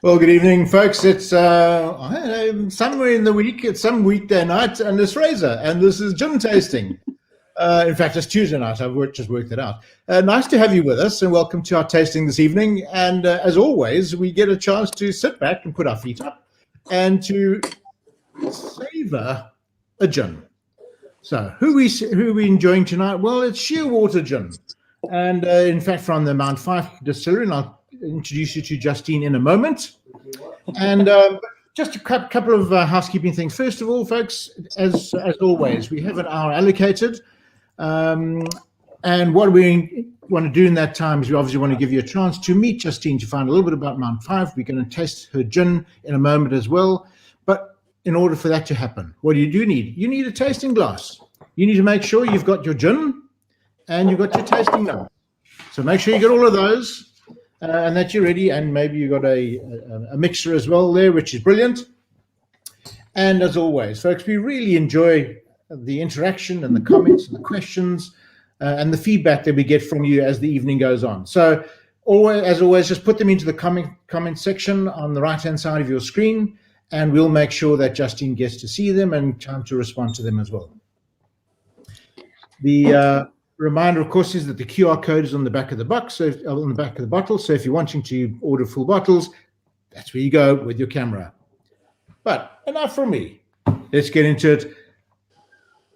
Well, good evening, folks. It's somewhere in the week. It's some weekday night, and it's Fraser, and this is gin tasting. In fact, it's Tuesday night. I've just worked it out. Nice to have you with us, and welcome to our tasting this evening. And as always, we get a chance to sit back and put our feet up and to savor a gin. So, who are we enjoying tonight? Well, it's Shearwater gin, and in fact, from the Mount Fyffe distillery. And I'll introduce you to Justine in a moment. And just a couple of housekeeping things. First of all, folks, as always, we have an hour allocated. And what we want to do in that time is we obviously want to give you a chance to meet Justine, to find a little bit about Mount Fyffe. We're going to taste her gin in a moment as well. But in order for that to happen, what do? You need a tasting glass. You need to make sure you've got your gin and you've got your tasting note. So make sure you get all of those. And that you're ready, and maybe you got a mixer as well there, which is brilliant. And as always, folks, we really enjoy the interaction and the comments and the questions and the feedback that we get from you as the evening goes on. So as always, just put them into the comment section on the right-hand side of your screen, and we'll make sure that Justine gets to see them and time to respond to them as well. The reminder, of course, is that the QR code is on the back of the box, so on the back of the bottle. So if you're wanting to order full bottles, that's where you go with your camera. But enough from me. Let's get into it.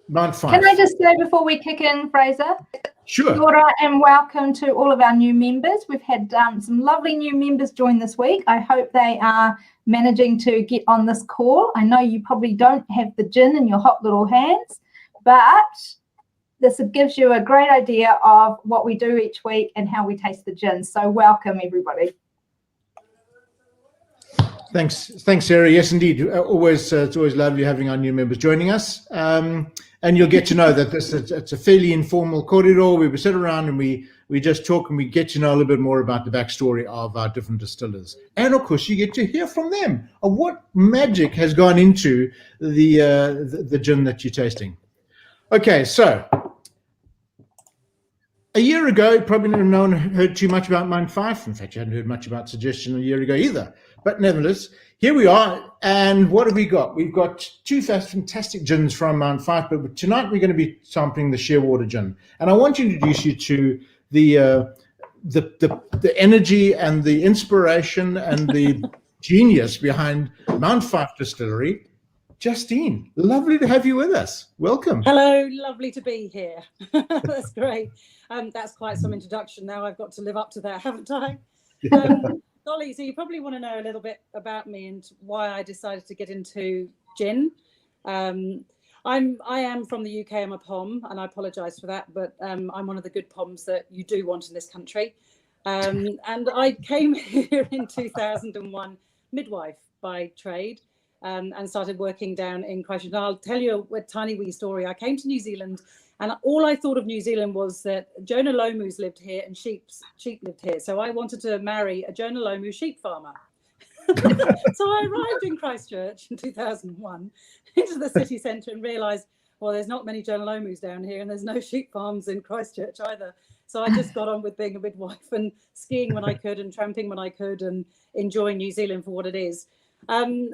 Mount Fyffe. Can I just say before we kick in, Fraser? Sure. Laura, and welcome to all of our new members. We've had some lovely new members join this week. I hope they are managing to get on this call. I know you probably don't have the gin in your hot little hands, but this gives you a great idea of what we do each week and how we taste the gin. So welcome, everybody. Thanks, Sarah. Yes, indeed. It's always lovely having our new members joining us. And you'll get to know that it's a fairly informal corridor where we sit around and we just talk and we get to know a little bit more about the backstory of our different distillers. And of course, you get to hear from them of what magic has gone into the gin that you're tasting. Okay, so a year ago, probably no one heard too much about Mount Fyffe. In fact, you hadn't heard much about Suggestion a year ago either. But nevertheless, here we are. And what have we got? We've got two fantastic gins from Mount Fyffe, but tonight we're going to be sampling the Shearwater gin. And I want to introduce you to the energy and the inspiration and the genius behind Mount Fyffe Distillery. Justine, lovely to have you with us. Welcome. Hello, lovely to be here. That's great. That's quite some introduction. Now I've got to live up to that, haven't I? Dolly, so you probably want to know a little bit about me and why I decided to get into gin. I am from the UK. I'm a POM, and I apologise for that, but I'm one of the good POMs that you do want in this country. And I came here in 2001, midwife by trade. And started working down in Christchurch. And I'll tell you a tiny wee story. I came to New Zealand, and all I thought of New Zealand was that Jonah Lomu's lived here and sheep lived here. So I wanted to marry a Jonah Lomu sheep farmer. So I arrived in Christchurch in 2001 into the city centre and realised, well, there's not many Jonah Lomus down here, and there's no sheep farms in Christchurch either. So I just got on with being a midwife and skiing when I could and tramping when I could and enjoying New Zealand for what it is. So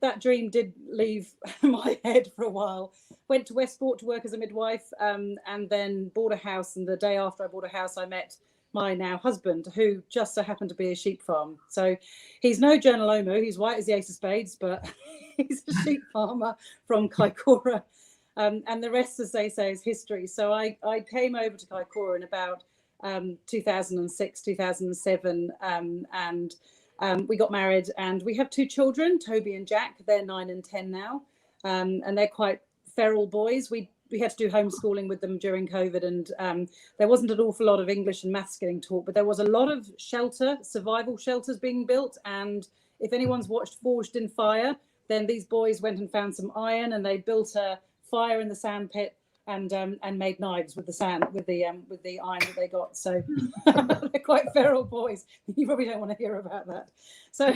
that dream did leave my head for a while. Went to Westport to work as a midwife, and then bought a house. And the day after I bought a house, I met my now husband, who just so happened to be a sheep farm. So he's no Jonah Lomu. He's white as the ace of spades, but he's a sheep farmer from Kaikoura. And the rest, as they say, is history. So I came over to Kaikoura in about 2006, 2007, and we got married, and we have two children, Toby and Jack. They're 9 and 10 now, and they're quite feral boys. We had to do homeschooling with them during COVID, and there wasn't an awful lot of English and maths getting taught, but there was a lot of survival shelters being built. And if anyone's watched Forged in Fire, then these boys went and found some iron, and they built a fire in the sand pit and made knives with the iron that they got. So they're quite feral boys. You probably don't want to hear about that. So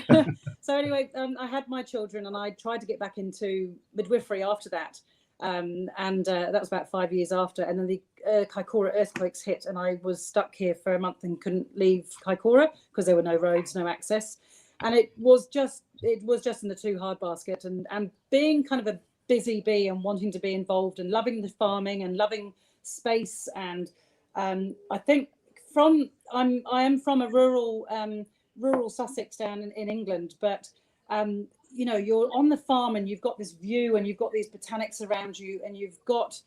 anyway, I had my children, and I tried to get back into midwifery after that. That was about 5 years after. And then the Kaikoura earthquakes hit, and I was stuck here for a month and couldn't leave Kaikoura because there were no roads, no access. And it was just in the too hard basket, and being kind of a busy bee and wanting to be involved and loving the farming and loving space. And I think I am from a rural Sussex down in England, but you know, you're on the farm and you've got this view and you've got these botanics around you and you've got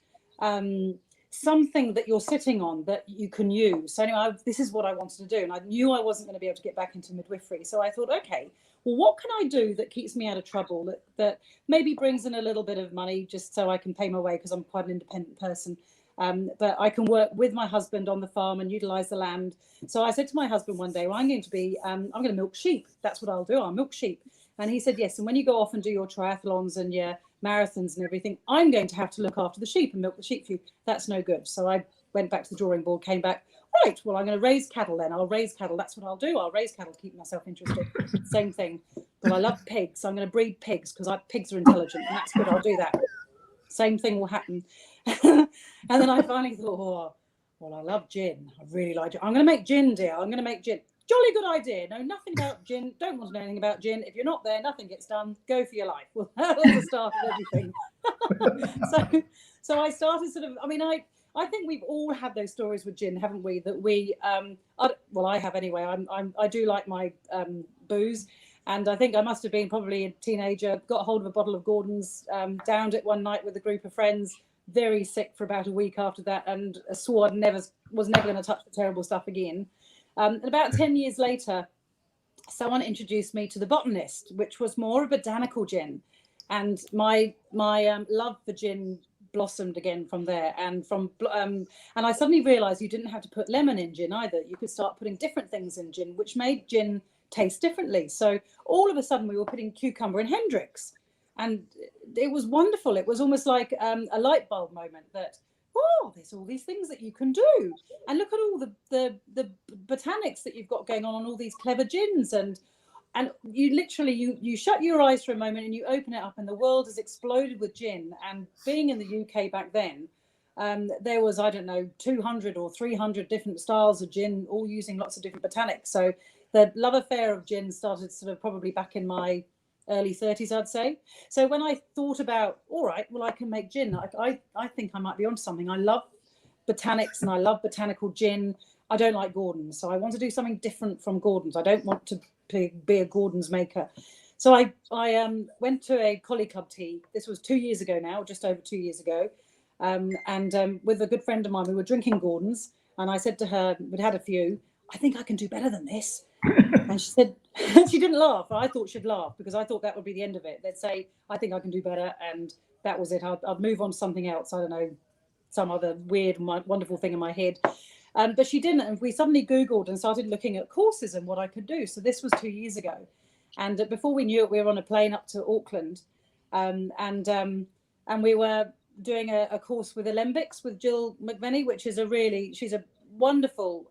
something that you're sitting on that you can use. So anyway, this is what I wanted to do, and I knew I wasn't going to be able to get back into midwifery. So I thought, okay, well, what can I do that keeps me out of trouble, that maybe brings in a little bit of money just so I can pay my way, because I'm quite an independent person. But I can work with my husband on the farm and utilize the land. So I said to my husband one day, well, I'm going to milk sheep. That's what I'll do. I'll milk sheep. And he said, yes. And when you go off and do your triathlons and your marathons and everything, I'm going to have to look after the sheep and milk the sheep for you. That's no good. So I went back to the drawing board, came back. Right, well, I'm going to raise cattle then. I'll raise cattle. That's what I'll do. I'll raise cattle to keep myself interested. Same thing. But I love pigs. So I'm going to breed pigs because pigs are intelligent. And that's good. I'll do that. Same thing will happen. And then I finally thought, oh, well, I love gin. I really like gin. I'm going to make gin, dear. I'm going to make gin. Jolly good idea. Know nothing about gin. Don't want to know anything about gin. If you're not there, nothing gets done. Go for your life. Well, that was the start of everything. So I started sort of, I mean, I think we've all had those stories with gin, haven't we? That we, well, I have anyway. I do like my booze. And I think I must have been probably a teenager, got hold of a bottle of Gordon's, downed it one night with a group of friends, very sick for about a week after that, and swore I was never going to touch the terrible stuff again. And about 10 years later, someone introduced me to the Botanist, which was more a botanical gin. And my love for gin blossomed again from there. And I suddenly realized you didn't have to put lemon in gin either. You could start putting different things in gin, which made gin taste differently. So all of a sudden we were putting cucumber in Hendrix, and it was wonderful. It was almost like a light bulb moment that, oh, there's all these things that you can do, and look at all the botanics that you've got going on all these clever gins, and you literally you shut your eyes for a moment and you open it up, and the world has exploded with gin. And being in the UK back then, there was, I don't know, 200 or 300 different styles of gin, all using lots of different botanics. So the love affair of gin started sort of probably back in my early 30s, I'd say. So when I thought about, all right, well, I can make gin, I think I might be onto something. I love botanics and I love botanical gin. I don't like Gordon's, so I want to do something different from Gordon's. I don't want to be a Gordon's maker. So I went to a Collie Club tea. This was 2 years ago now, just over 2 years ago. And with a good friend of mine, we were drinking Gordon's, and I said to her, we'd had a few, I think I can do better than this. And she said, she didn't laugh. I thought she'd laugh because I thought that would be the end of it. They'd say, I think I can do better. And that was it. I'd move on to something else. I don't know, some other weird, wonderful thing in my head. But she didn't. And we suddenly Googled and started looking at courses and what I could do. So this was 2 years ago. And before we knew it, we were on a plane up to Auckland. And we were doing a course with Alembics with Jill McVenny, which is she's a wonderful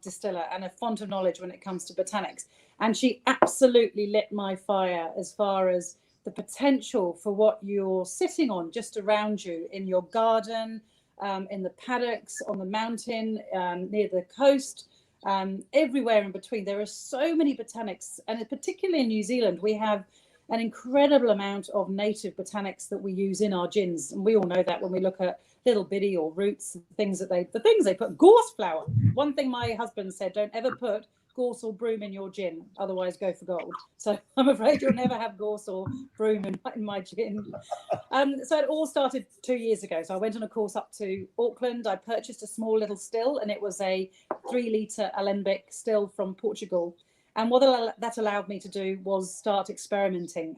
distiller and a font of knowledge when it comes to botanics. And she absolutely lit my fire as far as the potential for what you're sitting on just around you in your garden, in the paddocks, on the mountain, near the coast, everywhere in between. There are so many botanics, and particularly in New Zealand, we have an incredible amount of native botanics that we use in our gins. And we all know that when we look at little bitty or roots, the things they put, gorse flower. One thing my husband said, don't ever put gorse or broom in your gin, otherwise go for gold. So I'm afraid you'll never have gorse or broom in my gin. So it all started 2 years ago. So I went on a course up to Auckland. I purchased a small little still, and it was a 3-litre alembic still from Portugal. And what that allowed me to do was started experimenting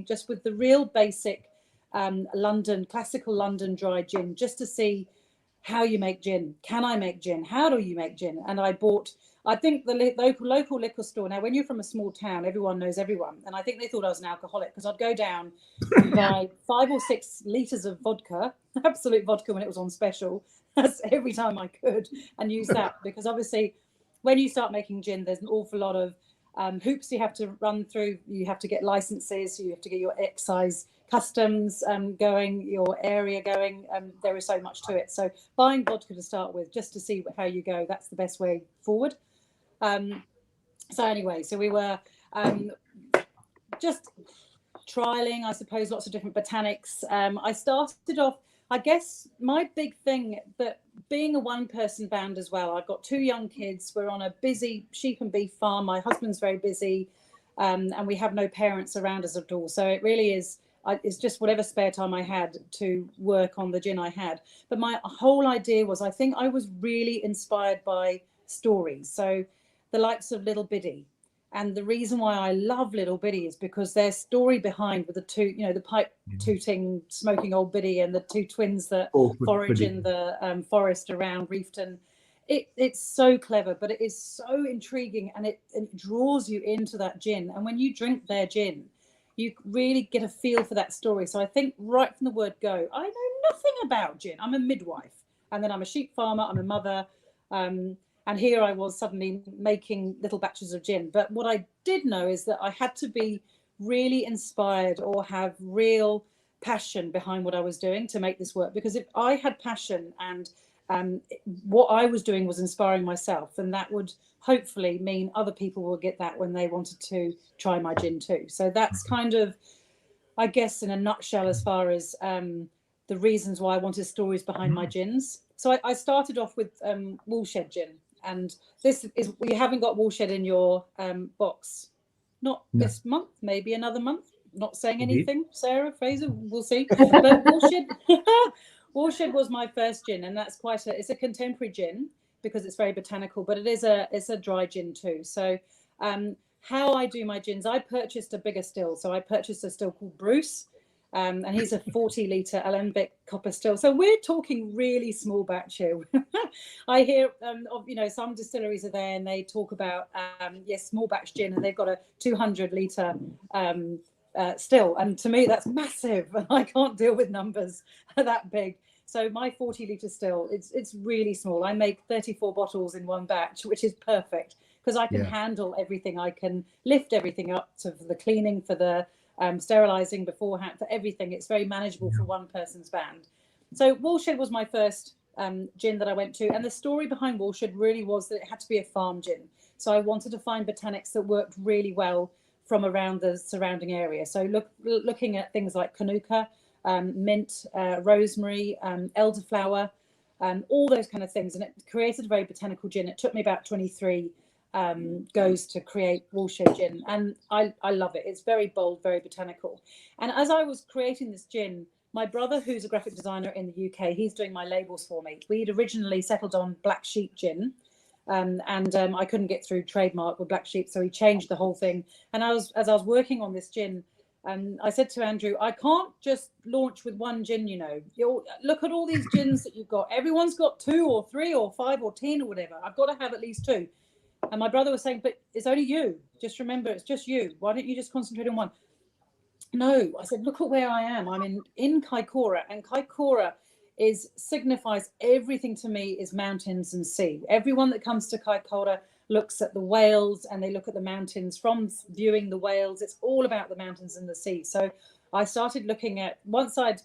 just with the real basic classical London dry gin, just to see how you make gin. Can I make gin? How do you make gin? And I think the local liquor store, now when you're from a small town, everyone knows everyone. And I think they thought I was an alcoholic because I'd go down and buy 5 or 6 litres of vodka, absolute vodka when it was on special, every time I could, and use that. Because obviously when you start making gin, there's an awful lot of hoops you have to run through. You have to get licenses, you have to get your excise customs going, your area going. There is so much to it. So buying vodka to start with, just to see how you go, that's the best way forward. So anyway, so we were just trialing, I suppose, lots of different botanics. I started off, I guess my big thing, that being a one-person band as well, I've got 2 young kids, we're on a busy sheep and beef farm, my husband's very busy, and we have no parents around us at all, so it really is, it's just whatever spare time I had to work on the gin I had. But my whole idea was, I think I was really inspired by stories, so the likes of Little Biddy. And the reason why I love Little Biddy is because their story behind, with the 2, you know, the pipe tooting, smoking old Biddy, and the 2 twins that forage in the forest around Reefton. It's so clever, but it is so intriguing, and it draws you into that gin. And when you drink their gin, you really get a feel for that story. So I think right from the word go, I know nothing about gin. I'm a midwife, and then I'm a sheep farmer, I'm a mother. And here I was suddenly making little batches of gin. But what I did know is that I had to be really inspired or have real passion behind what I was doing to make this work. Because if I had passion and what I was doing was inspiring myself, then that would hopefully mean other people will get that when they wanted to try my gin too. So that's kind of, I guess, in a nutshell, as far as the reasons why I wanted stories behind my gins. So I started off with Woolshed gin. And this is, we haven't got Woolshed in your box. Not this month, maybe another month. Not saying anything, Sarah, Fraser, we'll see. But Woolshed was my first gin, and that's it's a contemporary gin because it's very botanical, but it's a dry gin too. So how I do my gins, I purchased a bigger still. So I purchased a still called Bruce. And he's a 40-litre alembic copper still. So we're talking really small batch here. I hear of, you know, some distilleries are there and they talk about, yes, small batch gin, and they've got a 200-litre still. And to me, that's massive. And I can't deal with numbers that big. So my 40-litre still, it's really small. I make 34 bottles in one batch, which is perfect because I can handle everything. I can lift everything up for the cleaning, for the sterilizing beforehand, for everything. It's very manageable for one person's band. So Woolshed was my first gin that I went to, and the story behind Woolshed really was that it had to be a farm gin. So I wanted to find botanics that worked really well from around the surrounding area. So looking at things like Canuka, mint, rosemary, elderflower, all those kind of things, and it created a very botanical gin. It took me about 23 goes to create Woolshed gin, and I love it. It's very bold, very botanical. And as I was creating this gin, my brother, who's a graphic designer in the UK, he's doing my labels for me. We'd originally settled on Black Sheep gin, and I couldn't get through trademark with Black Sheep, so he changed the whole thing. And as I was working on this gin, I said to Andrew, I can't just launch with one gin, you know. Look at all these gins that you've got. Everyone's got 2 or 3 or 5 or 10 or whatever. I've got to have at least 2. And my brother was saying, but it's only you. Just remember, it's just you. Why don't you just concentrate on one? No, I said, look at where I am. I'm in Kaikoura, and Kaikoura signifies everything to me is mountains and sea. Everyone that comes to Kaikoura looks at the whales and they look at the mountains. From viewing the whales, it's all about the mountains and the sea. So I started looking at, once I'd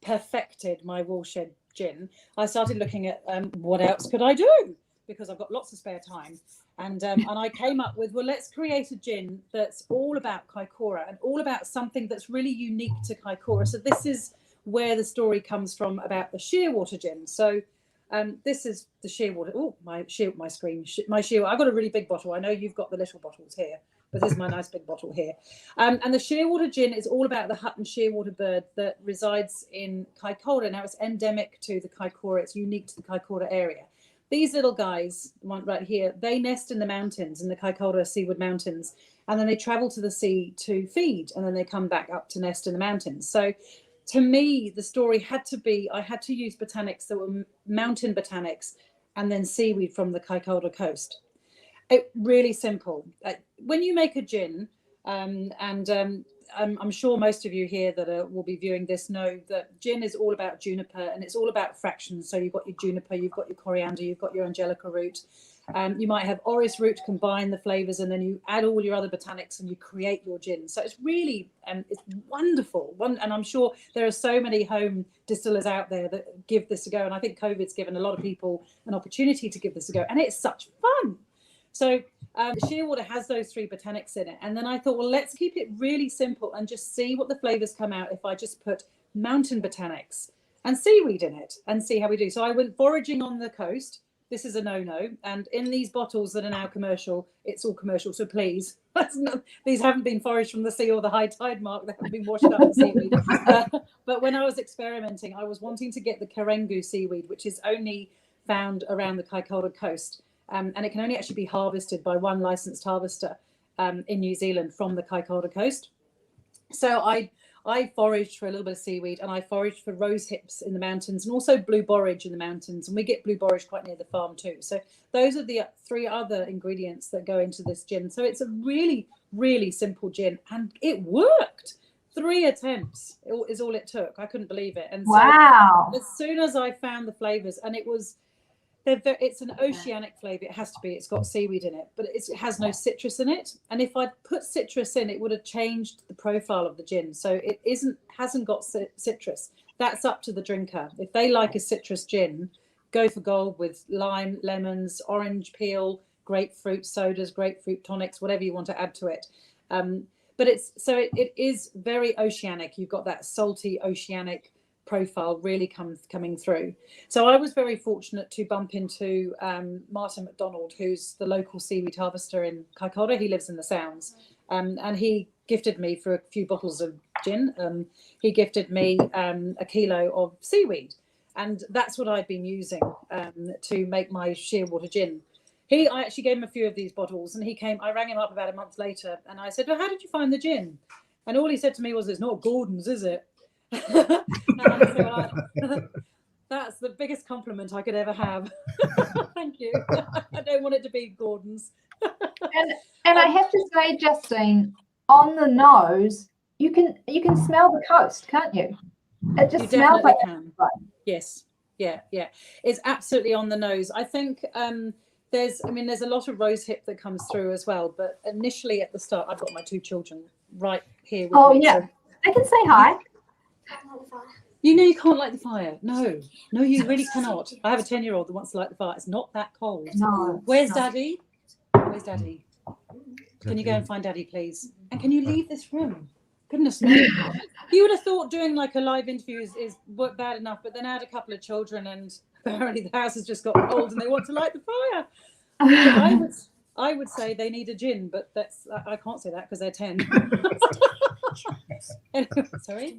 perfected my Woolshed gin, I started looking at what else could I do? Because I've got lots of spare time. And I came up with, well, let's create a gin that's all about Kaikoura and all about something that's really unique to Kaikoura. So this is where the story comes from about the Shearwater gin. So this is the Shearwater. Oh, my screen. My Shearwater. I've got a really big bottle. I know you've got the little bottles here, but this is my nice big bottle here. And the Shearwater gin is all about the Hutton Shearwater bird that resides in Kaikoura. Now it's endemic to the Kaikoura. It's unique to the Kaikoura area. These little guys, one right here, they nest in the mountains, in the Kaikoura Seaward Mountains, and then they travel to the sea to feed, and then they come back up to nest in the mountains. So to me, the story had to be, I had to use botanics that were mountain botanics and then seaweed from the Kaikoura coast. It really simple. When you make a gin, I'm sure most of you here that will be viewing this know that gin is all about juniper, and it's all about fractions. So you've got your juniper, you've got your coriander, you've got your angelica root. You might have orris root to combine the flavors, and then you add all your other botanics and you create your gin. So it's really, it's wonderful. And I'm sure there are so many home distillers out there that give this a go. And I think COVID's given a lot of people an opportunity to give this a go. And it's such fun. So Shearwater has those 3 botanics in it. And then I thought, well, let's keep it really simple and just see what the flavors come out if I just put mountain botanics and seaweed in it and see how we do. So I went foraging on the coast. This is a no-no. And in these bottles that are now commercial, it's all commercial. So please, these haven't been foraged from the sea or the high tide mark. They haven't been washed up in seaweed. But when I was experimenting, I was wanting to get the Karengu seaweed, which is only found around the Kaikoura coast. And it can only actually be harvested by one licensed harvester in New Zealand from the Kaikoura coast. So I foraged for a little bit of seaweed, and I foraged for rose hips in the mountains and also blue borage in the mountains. And we get blue borage quite near the farm too. So those are the 3 other ingredients that go into this gin. So it's a really, really simple gin, and it worked. 3 attempts is all it took. I couldn't believe it. And so as soon as I found the flavors, and it's an oceanic flavor. It has to be. It's got seaweed in it, but it has no citrus in it. And if I'd put citrus in, it would have changed the profile of the gin. So it hasn't got citrus. That's up to the drinker. If they like a citrus gin, go for gold with lime, lemons, orange peel, grapefruit sodas, grapefruit tonics, whatever you want to add to it. But it is very oceanic. You've got that salty oceanic profile really coming through. So I was very fortunate to bump into Martin McDonald, who's the local seaweed harvester in Kaikoura. He lives in the Sounds, and he gifted me for a few bottles of gin. He gifted me a kilo of seaweed, and that's what I've been using to make my Shearwater gin. I actually gave him a few of these bottles, and I rang him up about a month later, and I said, well, how did you find the gin? And all he said to me was, it's not Gordon's, is it? And I said, that's the biggest compliment I could ever have. Thank you. I don't want it to be Gordon's. and I have to say, Justine, on the nose, you can smell the coast, can't you? It just smells like it. Yes. Yeah. It's absolutely on the nose. I think there's a lot of rose hip that comes through as well. But initially at the start, I've got my 2 children right here with me. Yeah. So I can say hi. You know you can't light the fire. No, you really cannot. I have a 10-year-old that wants to light the fire. It's not that cold. No. Where's Daddy? Where's Daddy? Can you go and find Daddy, please? And can you leave this room? Goodness me. You would have thought doing like a live interview is bad enough, but then I had a couple of children, and apparently the house has just got cold and they want to light the fire. I would say they need a gin, but I can't say that because they're 10. Sorry?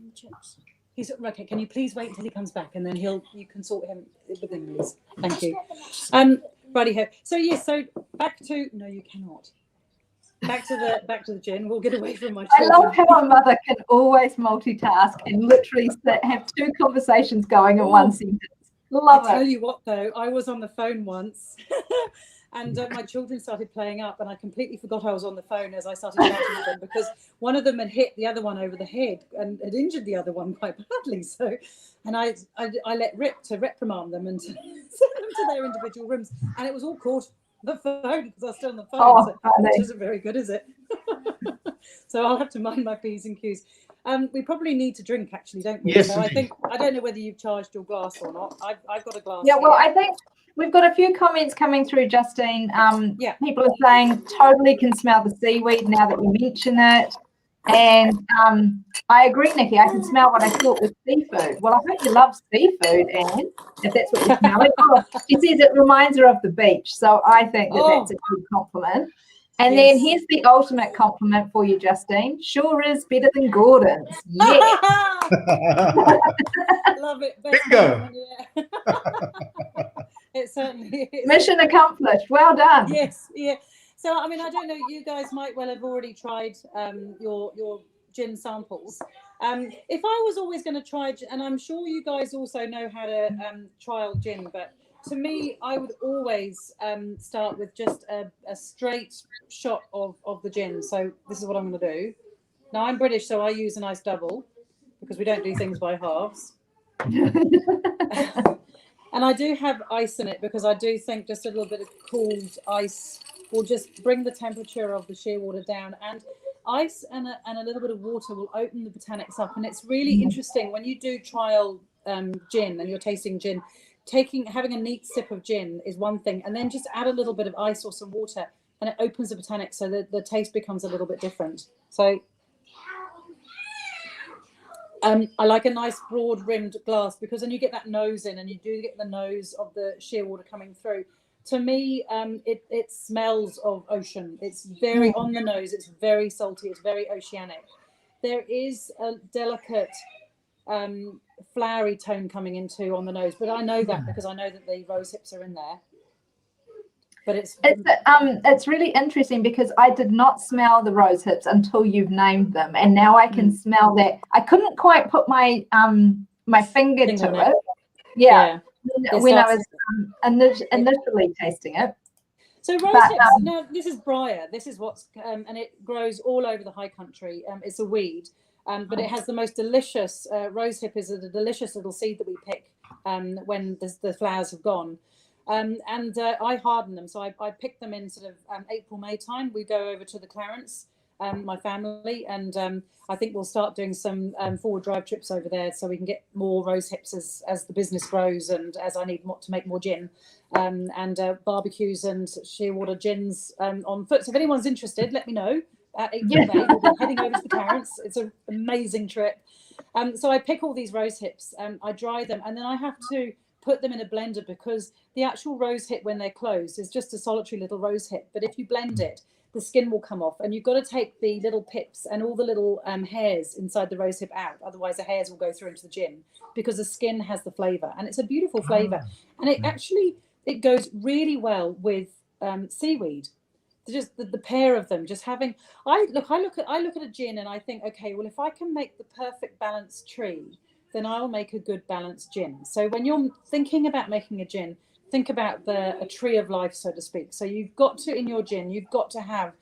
He's okay. Can you please wait until he comes back, and then you can sort him with him, please. Thank you. Righty-ho. So yes, back to no, you cannot. Back to the gin. We'll get away from my children. I love how a mother can always multitask and literally have 2 conversations going in one sentence. Love it. I tell you what, though, I was on the phone once. And my children started playing up, and I completely forgot I was on the phone as I started chatting with them, because one of them had hit the other one over the head and had injured the other one quite badly. So, and I let rip to reprimand them and to send them to their individual rooms, and it was all caught on the phone because I was still on the phone, which isn't very good, is it? So I'll have to mind my P's and Q's. We probably need to drink, actually, don't we? Yes. So I don't know whether you've charged your glass or not. I've got a glass. Yeah, well, I think we've got a few comments coming through, Justine. People are saying totally can smell the seaweed now that you mention it. And I agree, Nikki. I can smell what I thought was seafood. Well, I hope you love seafood, Anne, if that's what you're smelling. She says it reminds her of the beach. So I think that's a good compliment. And then here's the ultimate compliment for you, Justine. Sure is better than Gordon's. Yeah. Love it. Bingo. It certainly is. Mission accomplished. Well done. Yes. Yeah. So, I mean, I don't know. You guys might well have already tried your gin samples. If I was always going to try, and I'm sure you guys also know how to trial gin, but to me, I would always start with just a straight shot of the gin. So this is what I'm going to do. Now, I'm British, so I use an ice double because we don't do things by halves. And I do have ice in it because I do think just a little bit of cooled ice will just bring the temperature of the Shearwater down. And ice and a little bit of water will open the botanics up. And it's really interesting when you do trial gin and you're tasting gin. Having a neat sip of gin is one thing, and then just add a little bit of ice or some water. and it opens the botanic so that the taste becomes a little bit different. So I like a nice broad rimmed glass, because then you get that nose in, and you do get the nose of the shearwater coming through. To me, it smells of ocean. It's very on the nose. It's very salty. It's very oceanic. There is a delicate flowery tone coming into on the nose, but I know that because I know that the rose hips are in there. But it's really interesting, because I did not smell the rose hips until you've named them, and now I can smell that. I couldn't quite put my my finger to it. Yeah. When I was initially tasting it. So rose hips, now this is briar. This is what's, and it grows all over the high country. It's a weed, but it has the most delicious, rose hip is a delicious little seed that we pick when the flowers have gone. And I harden them. So I pick them in sort of April, May time. We go over to the Clarence, my family, and I think we'll start doing some forward drive trips over there so we can get more rose hips as the business grows and as I need more to make more gin, and barbecues and shearwater gins on foot. So if anyone's interested, let me know. April, May, we'll be heading over to the Clarence. It's an amazing trip. So I pick all these rose hips, I dry them, and then I have to put them in a blender, because the actual rose hip when they're closed is just a solitary little rose hip. But if you blend it, the skin will come off, and you've got to take the little pips and all the little hairs inside the rose hip out. Otherwise the hairs will go through into the gin, because the skin has the flavor, and it's a beautiful flavor. And it goes really well with seaweed. Just the pair of them, just having, I look at a gin and I think, okay, well, if I can make the perfect balanced tree, then I'll make a good balanced gin. So when you're thinking about making a gin, think about a tree of life, so to speak. So you've got to, in your gin, you've got to have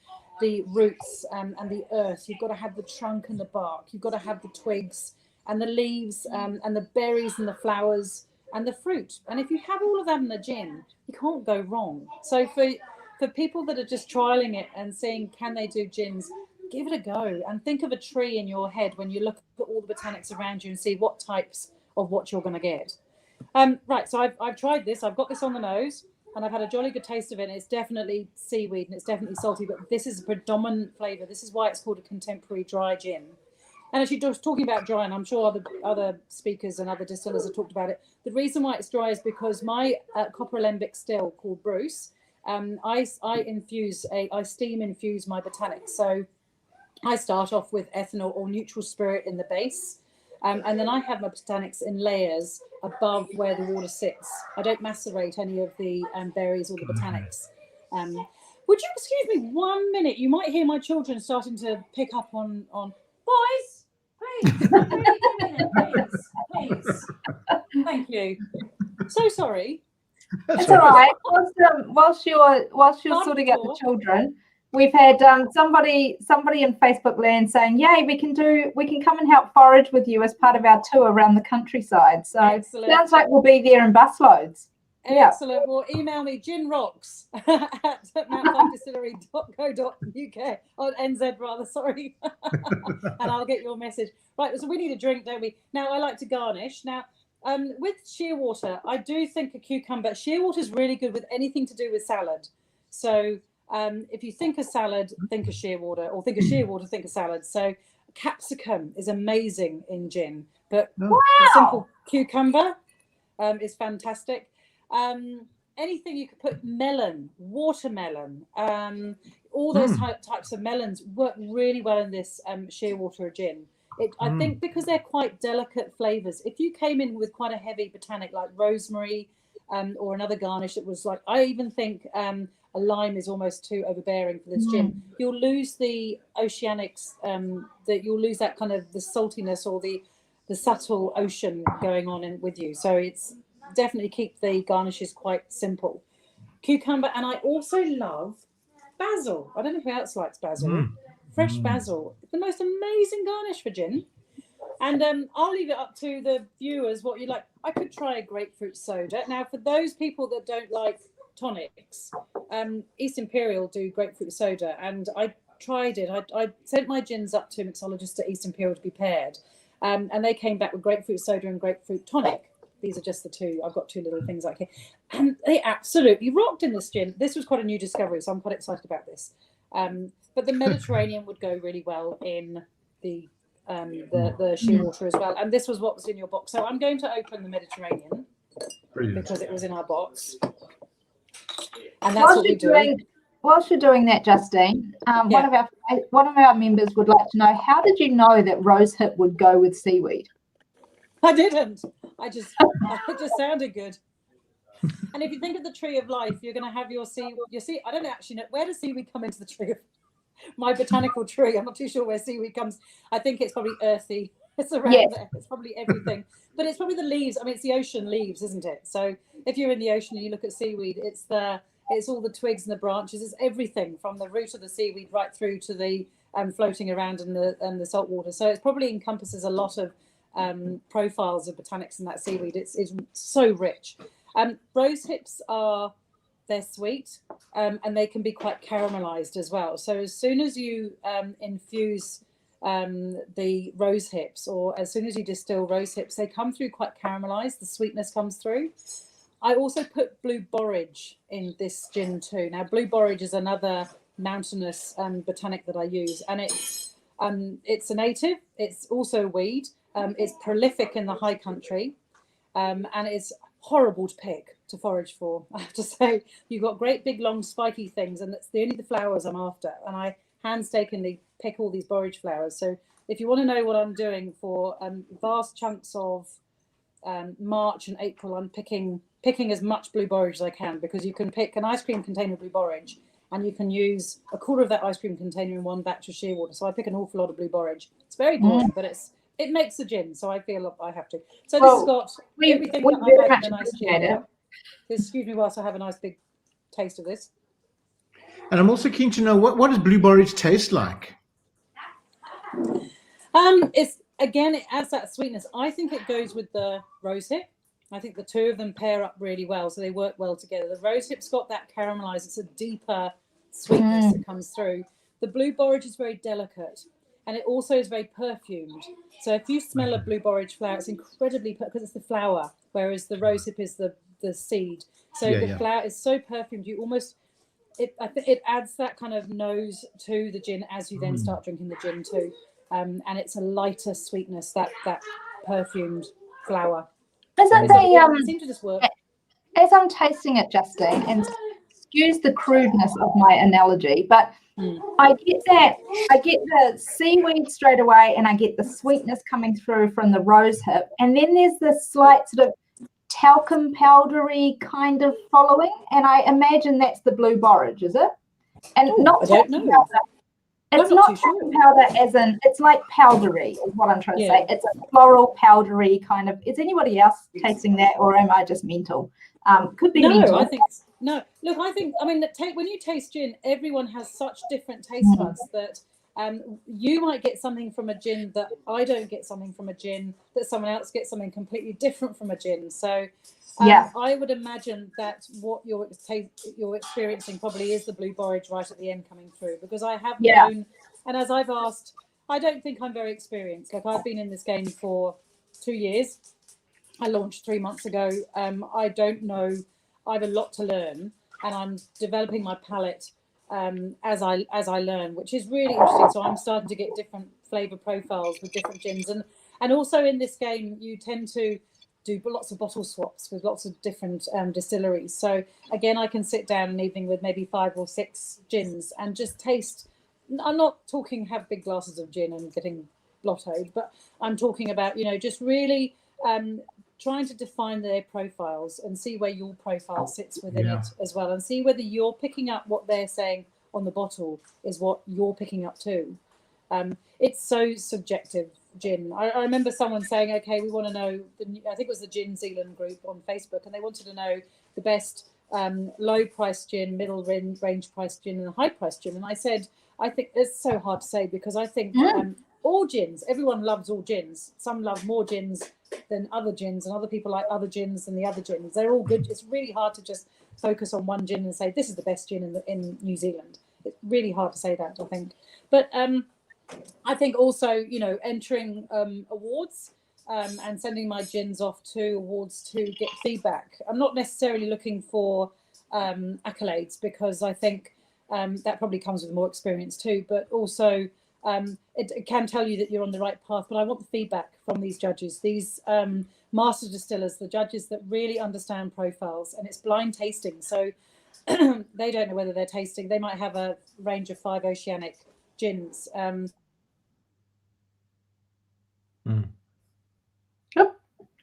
the roots and the earth. You've got to have the trunk and the bark. You've got to have the twigs and the leaves and the berries and the flowers and the fruit. And if you have all of that in a gin, you can't go wrong. So for people that are just trialing it and seeing, can they do gins, give it a go and think of a tree in your head when you look at all the botanics around you and see what types of what you're going to get. Right, so I've tried this. I've got this on the nose and I've had a jolly good taste of it. And it's definitely seaweed and it's definitely salty, but this is a predominant flavour. This is why it's called a contemporary dry gin. And actually, just talking about dry, and I'm sure other speakers and other distillers have talked about it. The reason why it's dry is because my copper alembic still called Bruce, I steam infuse my botanics. So I start off with ethanol or neutral spirit in the base, and then I have my botanics in layers above where the water sits. I don't macerate any of the berries or the botanics. Would you excuse me 1 minute? You might hear my children starting to pick up on boys. Please, please. Thank you. So sorry. It's all right. Whilst you're sorting out the children, we've had somebody in Facebook land saying, "Yay, we can come and help forage with you as part of our tour around the countryside." So excellent. Sounds like we'll be there in busloads. Excellent. Well, email me ginrocks at mountfyfedistillery.co.uk or NZ rather, sorry, and I'll get your message. Right, so we need a drink, don't we? Now I like to garnish. Now with shearwater, I do think a cucumber. Shearwater is really good with anything to do with salad. So if you think of salad, think of shearwater, or think of shearwater, think of salad. So capsicum is amazing in gin, but a simple cucumber is fantastic. Anything you could put, melon, watermelon, all those types of melons work really well in this shearwater gin. I think because they're quite delicate flavors. If you came in with quite a heavy botanic like rosemary or another garnish that was like, I even think a lime is almost too overbearing for this gin. You'll lose the oceanics, you'll lose that kind of the saltiness or the subtle ocean going on with you. So it's definitely keep the garnishes quite simple. Cucumber, and I also love basil. I don't know who else likes basil. Fresh basil, the most amazing garnish for gin. And I'll leave it up to the viewers what you like. I could try a grapefruit soda. Now, for those people that don't like tonics, East Imperial do grapefruit soda, and I tried it. I sent my gins up to mixologists at East Imperial to be paired, and they came back with grapefruit soda and grapefruit tonic. these are just the two. I've got 2 little things like here, and they absolutely rocked in this gin. This was quite a new discovery, so I'm quite excited about this. But the Mediterranean would go really well in the Shearwater as well. And this was what was in your box. So I'm going to open the Mediterranean. Brilliant. Because it was in our box. And that's what we're doing. Whilst you're doing that, Justine, one of our members would like to know, how did you know that rosehip would go with seaweed? I didn't. It just sounded good. And if you think of the tree of life, you're going to have your sea. I don't actually know, where does seaweed come into the tree of my botanical tree? I'm not too sure where seaweed comes. I think it's probably earthy. It's around there. It's probably everything. But it's probably the leaves. I mean, it's the ocean leaves, isn't it? So if you're in the ocean and you look at seaweed, it's all the twigs and the branches. It's everything from the root of the seaweed right through to the floating around in the salt water. So it probably encompasses a lot of profiles of botanics in that seaweed. It's so rich. Rose hips they're sweet, and they can be quite caramelized as well. So as soon as you infuse the rose hips, or as soon as you distill rose hips, they come through quite caramelized. The sweetness comes through. I also put blue borage in this gin too. Now, blue borage is another mountainous botanic that I use, and it's a native. It's also a weed. It's prolific in the high country, and it's horrible to forage for. I have to say, you've got great big long spiky things, and that's only the flowers I'm after. And I painstakingly pick all these borage flowers. So if you want to know what I'm doing for vast chunks of March and April, I'm picking as much blue borage as I can, because you can pick an ice cream container of blue borage and you can use a quarter of that ice cream container in one batch of shearwater. So I pick an awful lot of blue borage. It's very boring, but it makes a gin, so I feel I have to. So this has got everything that I like in a nice gin. Excuse me whilst I have a nice big taste of this. And I'm also keen to know, what does blue borage taste like? It adds that sweetness. I think it goes with the rosehip. I think the two of them pair up really well, so they work well together. The rosehip's got that caramelized, it's a deeper sweetness that comes through. The blue borage is very delicate, and it also is very perfumed. So if you smell a blue borage flower, it's incredibly, because it's the flower, whereas the rosehip is the seed. So the flower is so perfumed, you almost, I think it adds that kind of nose to the gin as you then start drinking the gin too. And it's a lighter sweetness, that perfumed flower. It seemed to just work. As I'm tasting it, Justine, and excuse the crudeness of my analogy, but I get the seaweed straight away, and I get the sweetness coming through from the rosehip, and then there's this slight sort of talcum powdery kind of following, and I imagine that's the blue borage, is it? And not talcum powder. It's not talcum powder as in, it's like powdery is what I'm trying to say. It's a floral powdery kind of. Is anybody else tasting that, or am I just mental? Could be mental. I think no. Look, I mean, when you taste gin, everyone has such different taste buds that you might get something from a gin that I don't get something from a gin, that someone else gets something completely different from a gin. So I would imagine that what you're experiencing probably is the blue borage right at the end coming through, because I have known, and as I've asked, I don't think I'm very experienced. Like, I've been in this game for 2 years. I launched 3 months ago. I don't know. I have a lot to learn, and I'm developing my palate as I learn, which is really interesting. So I'm starting to get different flavour profiles with different gins, and also in this game you tend to do lots of bottle swaps with lots of different distilleries. So again, I can sit down an evening with maybe 5 or 6 gins and just taste. I'm not talking have big glasses of gin and getting blottoed, but I'm talking about, just really trying to define their profiles and see where your profile sits within it as well, and see whether you're picking up what they're saying on the bottle is what you're picking up too. It's so subjective, gin. I remember someone saying, okay, we want to know, I think it was the Gin Zealand group on Facebook, and they wanted to know the best low price gin, middle range price gin, and a high price gin. And I said, I think it's so hard to say, because I think all gins, everyone loves all gins. Some love more gins than other gins, and other people like other gins than the other gins. They're all good. It's really hard to just focus on one gin and say this is the best gin in New Zealand. It's really hard to say that, I think. But I think also, entering awards, and sending my gins off to awards to get feedback. I'm not necessarily looking for accolades, because I think that probably comes with more experience too, but also it can tell you that you're on the right path. But I want the feedback from these judges, these master distillers, the judges that really understand profiles, and it's blind tasting. So they don't know whether they're tasting. They might have a range of 5 oceanic gins.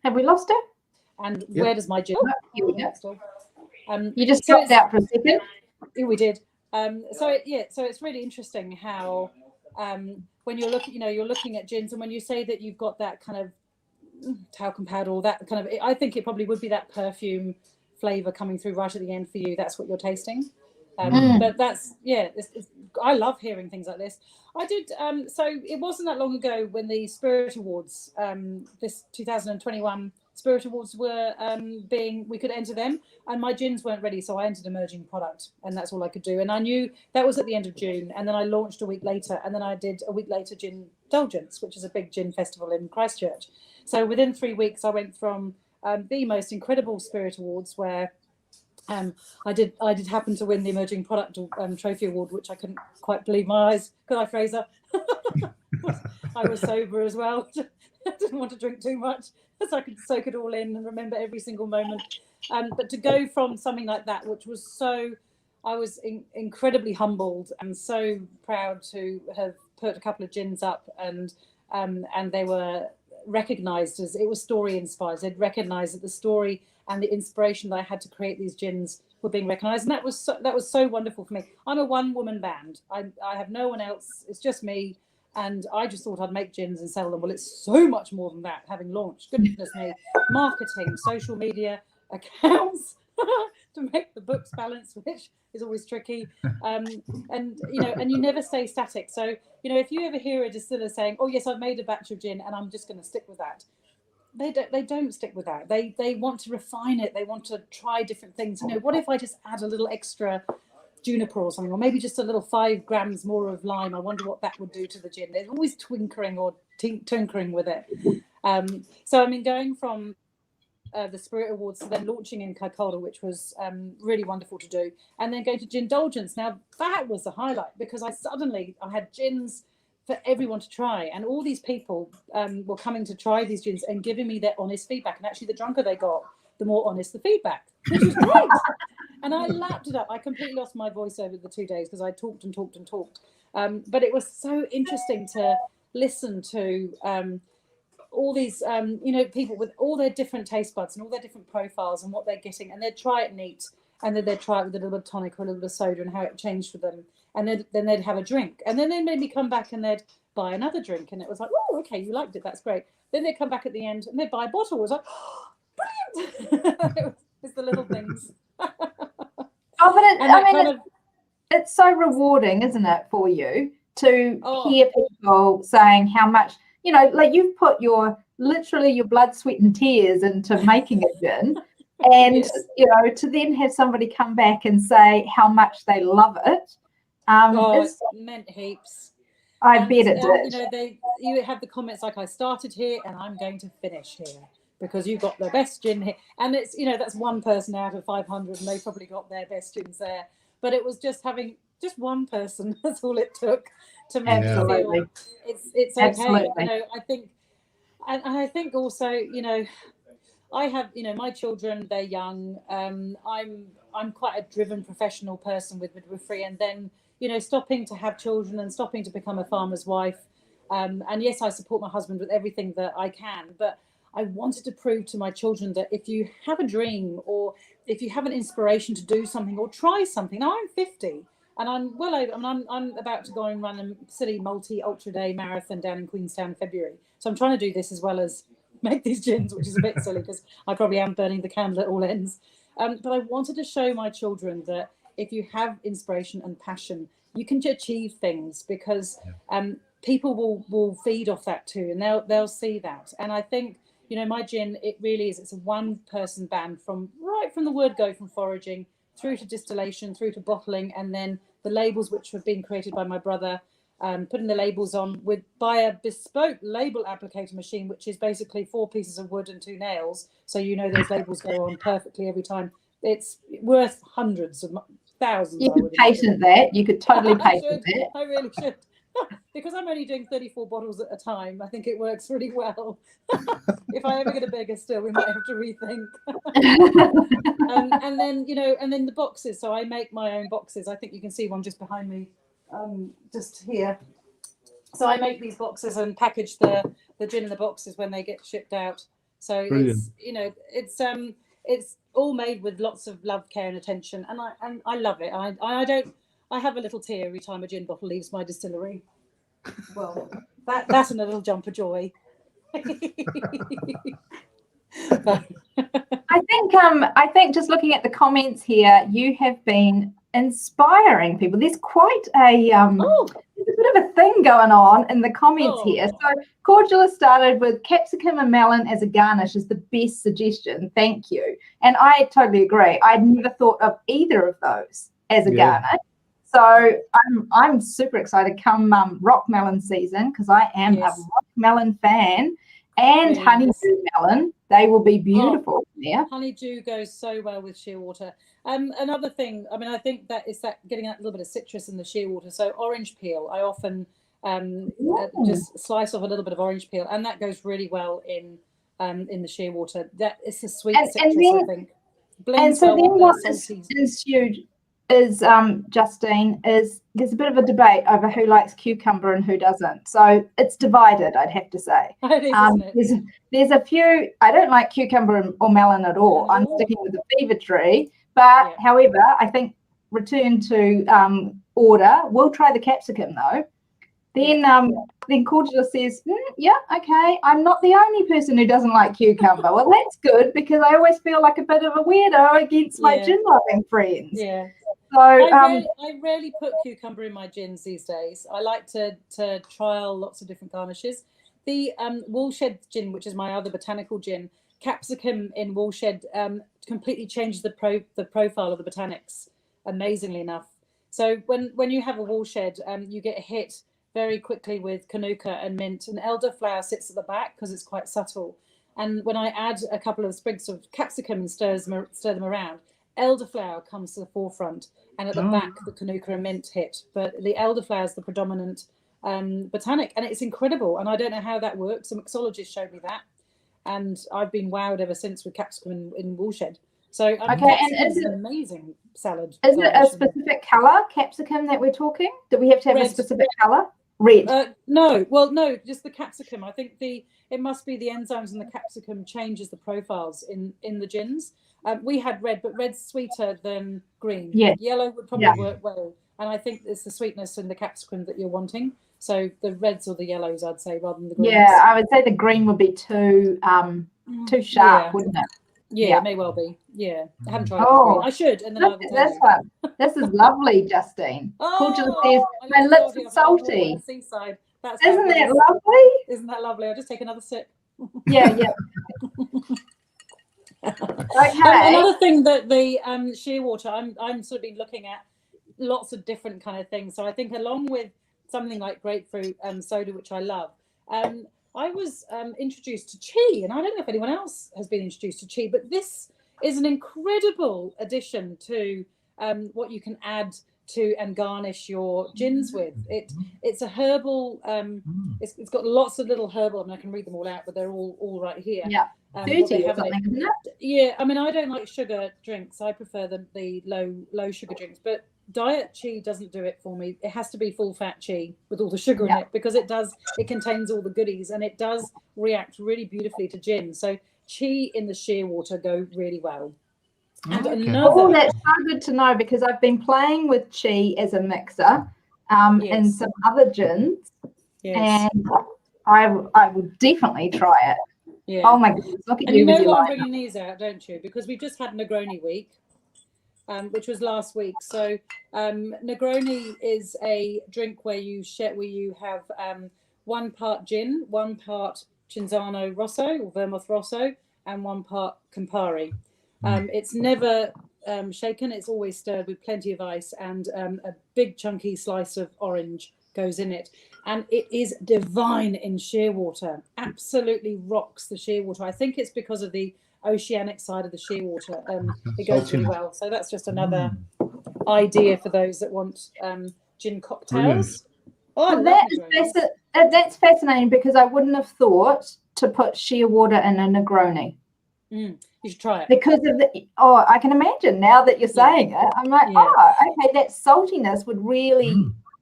Have we lost her? And where does my gin? Here we go. Still? You just so dropped out for a second. Yeah, we did. So it's really interesting how when you're looking, you're looking at gins, and when you say that you've got that kind of talcum powder, or that kind of, I think it probably would be that perfume flavor coming through right at the end for you. That's what you're tasting. But that's, I love hearing things like this. I did, so it wasn't that long ago when the Spirit Awards, this 2021 Spirit Awards were we could enter them, and my gins weren't ready, so I entered emerging product, and that's all I could do. And I knew that was at the end of June, and then I launched a week later, and then I did a week later Gin Indulgence, which is a big gin festival in Christchurch. So within 3 weeks, I went from the most incredible Spirit Awards, where I did happen to win the Emerging Product Trophy Award, which I couldn't quite believe my eyes. Could I, Fraser? I was sober as well. I didn't want to drink too much, so I could soak it all in and remember every single moment. But to go from something like that, which was so, I was incredibly humbled and so proud to have put a couple of gins up, and they were recognised as, it was story inspired. They'd recognised that the story and the inspiration that I had to create these gins were being recognised, and that was so wonderful for me. I'm a one-woman band. I have no one else. It's just me, and I just thought I'd make gins and sell them. Well, it's so much more than that. Having launched, goodness me, marketing, social media, accounts to make the books balance, which is always tricky. And you never stay static. So if you ever hear a distiller saying, "Oh yes, I've made a batch of gin and I'm just going to stick with that," they don't stick with that. They want to refine it. They want to try different things. What if I just add a little extra juniper or something, or maybe just a little 5 grams more of lime? I wonder what that would do to the gin. They're always twinkering or tinkering with it. So going from the Spirit Awards to then launching in Kaikoura, which was really wonderful to do, and then going to Gin Indulgence. Now that was the highlight, because I had gins for everyone to try, and all these people were coming to try these gins and giving me their honest feedback. And actually, the drunker they got, the more honest the feedback, which was great. And I lapped it up. I completely lost my voice over the 2 days because I talked and talked and talked. But it was so interesting to listen to all these people with all their different taste buds and all their different profiles and what they're getting, and they'd try it neat, and then they'd try it with a little bit of tonic or a little bit of soda and how it changed for them, and then they'd have a drink, and then they made me come back and they'd buy another drink, and it was like, oh, okay, you liked it, that's great. Then they'd come back at the end and they'd buy a bottle. It was like, oh, brilliant. It's the little things. It's so rewarding, isn't it, for you to hear people saying how much, like you've put literally your blood, sweat and tears into making a gin, and yes. To then have somebody come back and say how much they love it. It meant heaps. I bet it did. You have the comments like, I started here and I'm going to finish here because you got the best gin here. And it's, that's one person out of 500, and they probably got their best gins there. But it was just having just one person. That's all it took to make me feel it's okay. Absolutely. I think also, I have, my children, they're young. I'm quite a driven professional person with midwifery, and then, stopping to have children and stopping to become a farmer's wife. And yes, I support my husband with everything that I can, but I wanted to prove to my children that if you have a dream, or if you have an inspiration to do something or try something. Now I'm 50 and I'm well over, I'm about to go and run a city multi-ultra day marathon down in Queenstown in February. So I'm trying to do this as well as make these gins, which is a bit silly because I probably am burning the candle at all ends. But I wanted to show my children that if you have inspiration and passion, you can achieve things, because people will feed off that too, and they'll see that. And I think, my gin, it really is, it's a one-person band from the word go, from foraging through to distillation, through to bottling, and then the labels which have been created by my brother, putting the labels on by a bespoke label applicator machine, which is basically 4 pieces of wood and 2 nails. So those labels go on perfectly every time. It's worth hundreds of thousands. You could patent that. You could totally patent that. I really should. Because I'm only doing 34 bottles at a time, I think it works really well. If I ever get a bigger still, we might have to rethink. And then the boxes. So I make my own boxes. I think you can see one just behind me, just here. So I make these boxes and package the gin in the boxes when they get shipped out. So Brilliant. it's all made with lots of love, care, and attention, and I love it. I have a little tear every time a gin bottle leaves my distillery. Well, that's a little jump of joy. I think just looking at the comments here, you have been inspiring people. There's quite a there's a bit of a thing going on in the comments here. So Cordula started with capsicum and melon as a garnish is the best suggestion. Thank you. And I totally agree. I'd never thought of either of those as a garnish. So I'm super excited come rock melon season, because I am a rock melon fan, and honeydew melon. They will be beautiful there. Honeydew goes so well with shearwater. Another thing, I think that is that getting that little bit of citrus in the shearwater. So orange peel, I often just slice off a little bit of orange peel, and that goes really well in the shearwater. That is a sweet citrus, I think. And so then what ensued is, Justine, is there's a bit of a debate over who likes cucumber and who doesn't. So it's divided, I'd have to say. It is, isn't it? There's a few, I don't like cucumber or melon at all. I'm sticking with the fever tree. But however, I think return to order. We'll try the capsicum though. Then Cordula says, okay, I'm not the only person who doesn't like cucumber. Well, that's good, because I always feel like a bit of a weirdo against my gin loving friends. Yeah. So I rarely put cucumber in my gins these days. I like to trial lots of different garnishes. The Woolshed gin, which is my other botanical gin, capsicum in Woolshed completely changes the profile of the botanics, amazingly enough. So when you have a Woolshed, you get hit very quickly with Kanuka and mint, and elderflower sits at the back because it's quite subtle. And when I add a couple of sprigs of capsicum and stir them around, elderflower comes to the forefront, and at the back the Kanuka and mint hit. But the elderflower is the predominant botanic, and it's incredible. And I don't know how that works. A mixologist showed me that, and I've been wowed ever since with capsicum in Woolshed. So and is it an amazing salad? Is it a specific colour capsicum that we're talking? Do we have to have a specific colour? Red. No, just the capsicum. I think it must be the enzymes in the capsicum changes the profiles in the gins. We had red, but red's sweeter than green. Yeah. Yellow would probably work well, and I think it's the sweetness in the capsicum that you're wanting. So the reds or the yellows, I'd say, rather than the greens. Yeah, I would say the green would be too sharp, wouldn't it? Yeah, it may well be. Yeah, I haven't tried green. I should. And then look at this one. This is lovely, Justine. Cordula says, my lips are salty. Seaside. Isn't that lovely? Isn't that lovely? I'll just take another sip. Yeah. Okay. Another thing that the shearwater, I'm sort of been looking at lots of different kind of things. So I think along with something like grapefruit soda, which I love, I was introduced to chi, and I don't know if anyone else has been introduced to chi, but this is an incredible addition to what you can add to and garnish your gins with. It's a herbal. It's got lots of little herbal. I can read them all out, but they're all right here. Yeah, 30 or something, isn't it? Yeah, I don't like sugar drinks. I prefer the low sugar drinks, but diet chi doesn't do it for me. It has to be full fat chi with all the sugar in it, because it contains all the goodies, and it does react really beautifully to gin. So chi in the shearwater go really well. And that's so good to know, because I've been playing with chi as a mixer in some other gins, and I would definitely try it. Yeah. Oh my goodness, look at and you know what I'm bringing these out, don't you? Because we've just had Negroni week, which was last week. So Negroni is a drink where you have 1 part gin, 1 part Cinzano Rosso or Vermouth Rosso, and 1 part Campari. It's never shaken. It's always stirred with plenty of ice and a big chunky slice of orange goes in it, and it is divine in shearwater. Absolutely rocks the shearwater. I think it's because of the oceanic side of the shearwater. It goes really well. So that's just another idea for those that want gin cocktails. Well, that's fascinating, because I wouldn't have thought to put shearwater in a Negroni. You should try it. Because of I can imagine now that you're saying it. I'm like, okay, that saltiness would really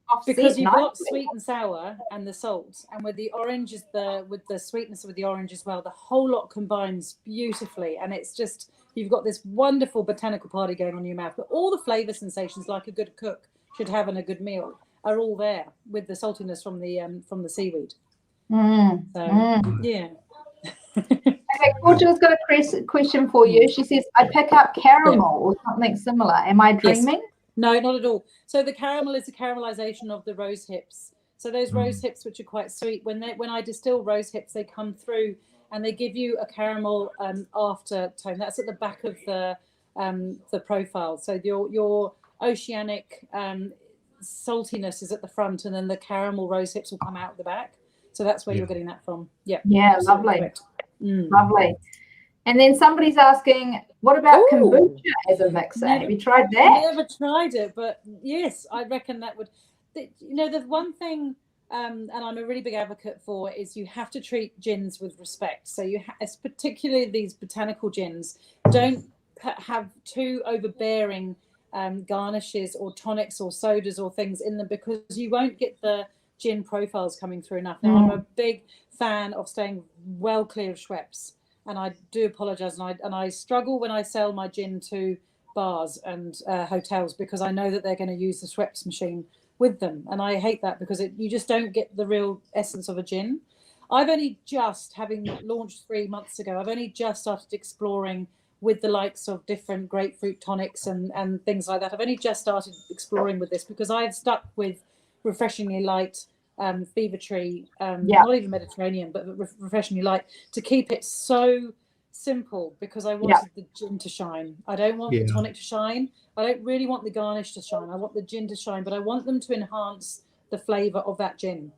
offset. Because you've got sweet and sour and the salt, and with the orange with the sweetness with the orange as well, the whole lot combines beautifully, and it's just, you've got this wonderful botanical party going on in your mouth. But all the flavour sensations, like a good cook should have in a good meal, are all there with the saltiness from the seaweed. Yeah. Okay, Portugal's got a question for you. She says, I pick up caramel or something similar. Am I dreaming? Yes. No, not at all. So the caramel is a caramelization of the rose hips. So those rose hips, which are quite sweet, when I distill rose hips, they come through and they give you a caramel aftertone. That's at the back of the profile. So your oceanic saltiness is at the front, and then the caramel rose hips will come out the back. So that's where you're getting that from. Yeah. Yeah, lovely. Lovely. And then somebody's asking, what about kombucha as a mixer? Have you tried that? Never tried it, but yes, I reckon that would. The one thing, and I'm a really big advocate for, is you have to treat gins with respect. So particularly these botanical gins, don't have too overbearing garnishes or tonics or sodas or things in them, because you won't get the gin profiles coming through enough. Now, I'm a big fan of staying well clear of Schweppes, and I do apologise, and I struggle when I sell my gin to bars and hotels, because I know that they're going to use the Schweppes machine with them, and I hate that, because you just don't get the real essence of a gin. I've only just, having launched 3 months ago, I've only just started exploring with the likes of different grapefruit tonics and things like that. I've only just started exploring with this, because I've stuck with refreshingly light Fever Tree, not even Mediterranean, but refreshingly light, to keep it so simple, because I wanted the gin to shine. I don't want the tonic to shine. I don't really want the garnish to shine. I want the gin to shine, but I want them to enhance the flavour of that gin.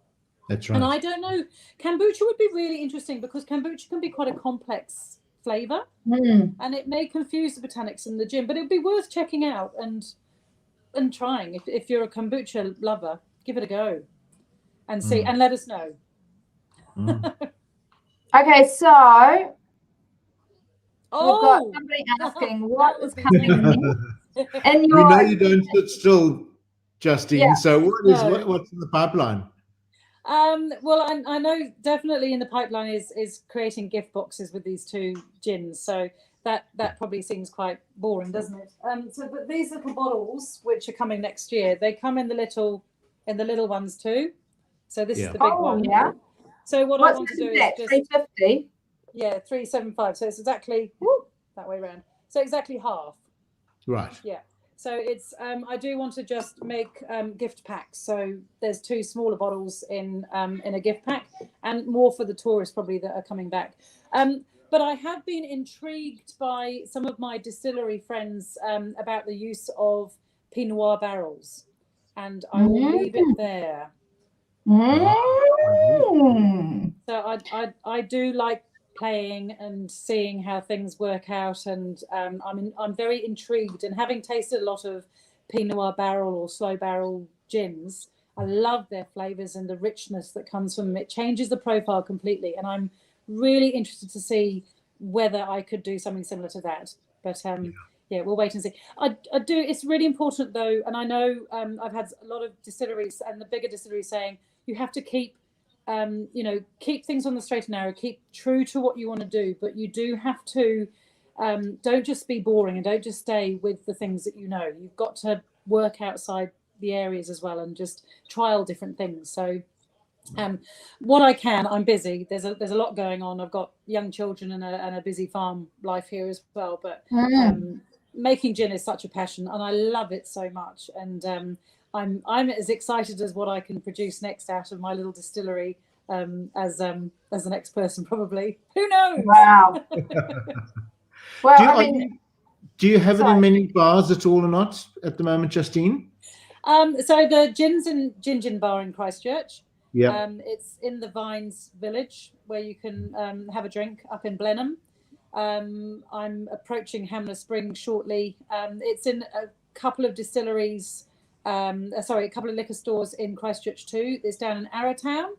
That's right. And I don't know, kombucha would be really interesting, because kombucha can be quite a complex flavour, and it may confuse the botanics and the gin, but it'd be worth checking out and trying. If you're a kombucha lover, give it a go and see, and let us know. Okay, so we've got somebody asking what is coming in your... We know you don't sit still, Justine, so what's in the pipeline? Well, I know definitely in the pipeline is creating gift boxes with these 2 gins, so that probably seems quite boring, doesn't it? But these little bottles, which are coming next year, they come in the little ones too. So this is the big one. Yeah. So what I want to do is just 350. Yeah, 375. So it's exactly that way around. So exactly half. Right. Yeah. So it's I do want to just make gift packs. So there's 2 smaller bottles in a gift pack, and more for the tourists probably that are coming back. But I have been intrigued by some of my distillery friends about the use of Pinot Noir barrels, and I will leave it there. So I do like playing and seeing how things work out, and I'm very intrigued, and having tasted a lot of Pinot Noir barrel or slow barrel gins, I love their flavors and the richness that comes from them. It changes the profile completely, and I'm really interested to see whether I could do something similar to that. But yeah, we'll wait and see. I do. It's really important though, and I know I've had a lot of distilleries and the bigger distilleries saying you have to keep keep things on the straight and narrow, keep true to what you want to do, but you do have to don't just be boring, and don't just stay with the things that you know. You've got to work outside the areas as well, and just trial different things. So what I can, I'm busy. There's a lot going on. I've got young children and a busy farm life here as well. But making gin is such a passion, and I love it so much. And I'm as excited as what I can produce next out of my little distillery as the next person probably. Who knows? Wow. Well, Do you have it in many bars at all or not at the moment, Justine? So the gin's in Gin Bar in Christchurch. Yeah. It's in the Vines Village where you can have a drink up in Blenheim. I'm approaching Hamler Springs shortly. It's in a couple of distilleries, a couple of liquor stores in Christchurch too. It's down in Arrowtown.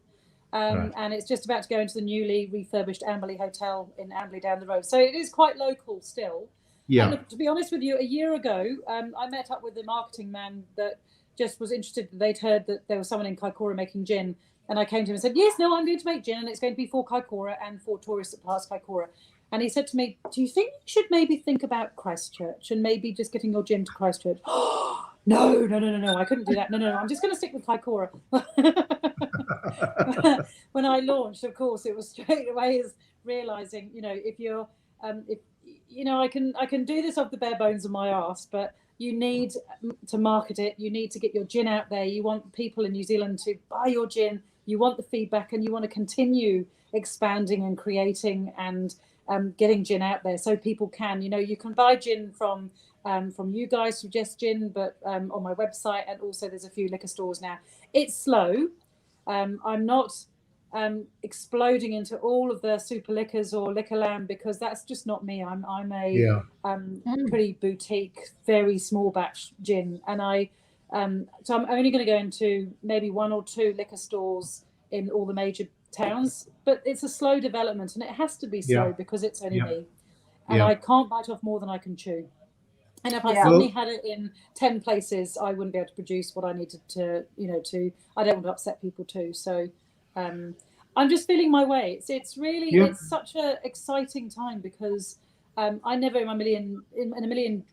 Right. And it's just about to go into the newly refurbished Amberley Hotel in Amberley down the road. So it is quite local still. Yeah. And look, to be honest with you, a year ago, I met up with the marketing man that just was interested. They'd heard that there was someone in Kaikoura making gin. And I came to him and said, yes, no, I'm going to make gin, and it's going to be for Kaikoura and for tourists that pass Kaikoura. And he said to me, do you think you should maybe think about Christchurch and maybe just getting your gin to Christchurch? No, I couldn't do that. No, I'm just going to stick with Kaikoura. When I launched, of course, it was straight away as realizing, if you're, I can do this off the bare bones of my arse, but you need to market it. You need to get your gin out there. You want people in New Zealand to buy your gin. You want the feedback, and you want to continue expanding and creating and getting gin out there so people can, you can buy gin from you guys, Suggest Gin, but on my website, and also there's a few liquor stores now. It's slow. I'm not exploding into all of the super liquors or Liquorland because that's just not me. I'm a pretty boutique, very small batch gin, and so I'm only going to go into maybe 1 or 2 liquor stores in all the major towns, but it's a slow development, and it has to be slow because it's only me, and I can't bite off more than I can chew. And if I suddenly had it in 10 places, I wouldn't be able to produce what I needed to, I don't want to upset people too. So I'm just feeling my way. It's really, it's such an exciting time because I never in a million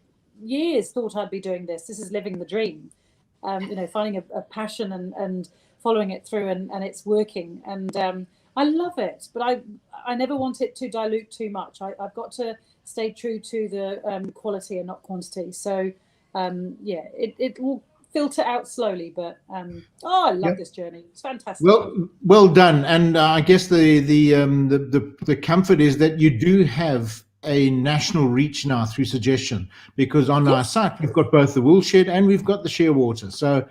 years thought I'd be doing this. This is living the dream, finding a passion and following it through, and it's working. And I love it, but I never want it to dilute too much. I've got to stay true to the quality and not quantity. So it will filter out slowly, but I love this journey. It's fantastic. Well done. And I guess the comfort is that you do have a national reach now through suggestion, because on our site we've got both the Woolshed and we've got the Shearwater. So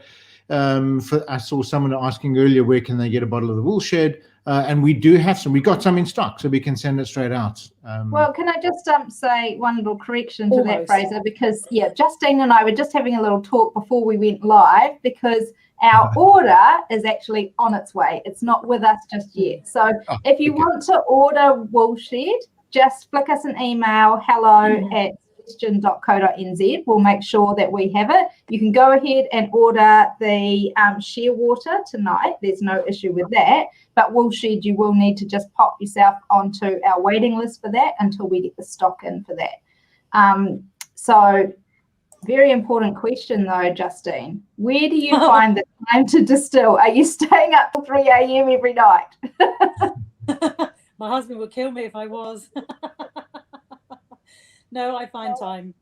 I saw someone asking earlier, where can they get a bottle of the Woolshed? And we do have some. We got some in stock, so we can send it straight out. Well, can I just say one little correction to that, Fraser? Because Justine and I were just having a little talk before we went live, because our order is actually on its way. It's not with us just yet. So if you want to order Woolshed, just flick us an email, hello@suggestion.co.nz. We'll make sure that we have it. You can go ahead and order the Shearwater tonight. There's no issue with that. But Woolshed, you will need to just pop yourself onto our waiting list for that until we get the stock in for that. So very important question though, Justine. Where do you find the time to distill? Are you staying up till 3 a.m. every night? My husband would kill me if I was. No, I find time.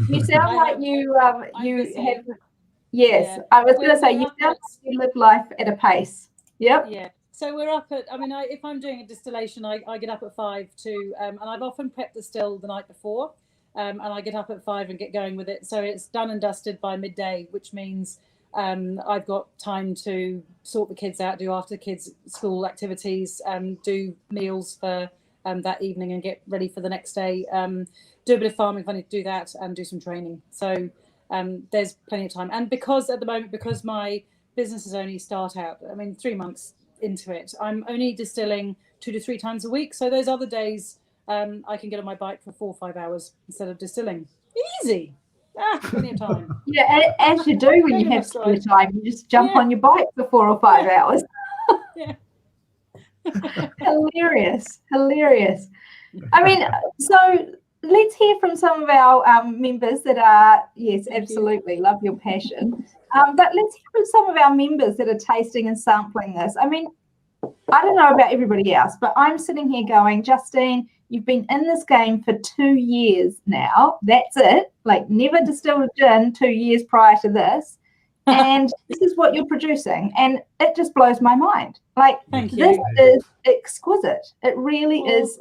You sound like you have. Yes, I was going to say you sound like you live life at a pace. Yep. Yeah. So we're up at. If I'm doing a distillation, I get up at 5 to, and I've often prepped the still the night before, and I get up at 5 and get going with it. So it's done and dusted by midday, which means I've got time to sort the kids out, do after kids school activities, do meals for that evening, and get ready for the next day. Do a bit of farming if I need to do that, and do some training. So there's plenty of time. And because at the moment, because my business is only 3 months into it, I'm only distilling 2 to 3 times a week. So those other days I can get on my bike for 4 or 5 hours instead of distilling. Easy. Plenty of time. Yeah, as you do when you have spare time. You just jump on your bike for 4 or 5 hours. Yeah. Hilarious. So let's hear from some of our members that are, absolutely, love your passion. But let's hear from some of our members that are tasting and sampling this. I don't know about everybody else, but I'm sitting here going, Justine, you've been in this game for 2 years now. That's it. Never distilled a gin 2 years prior to this. And this is what you're producing. And it just blows my mind. This is exquisite. It really is.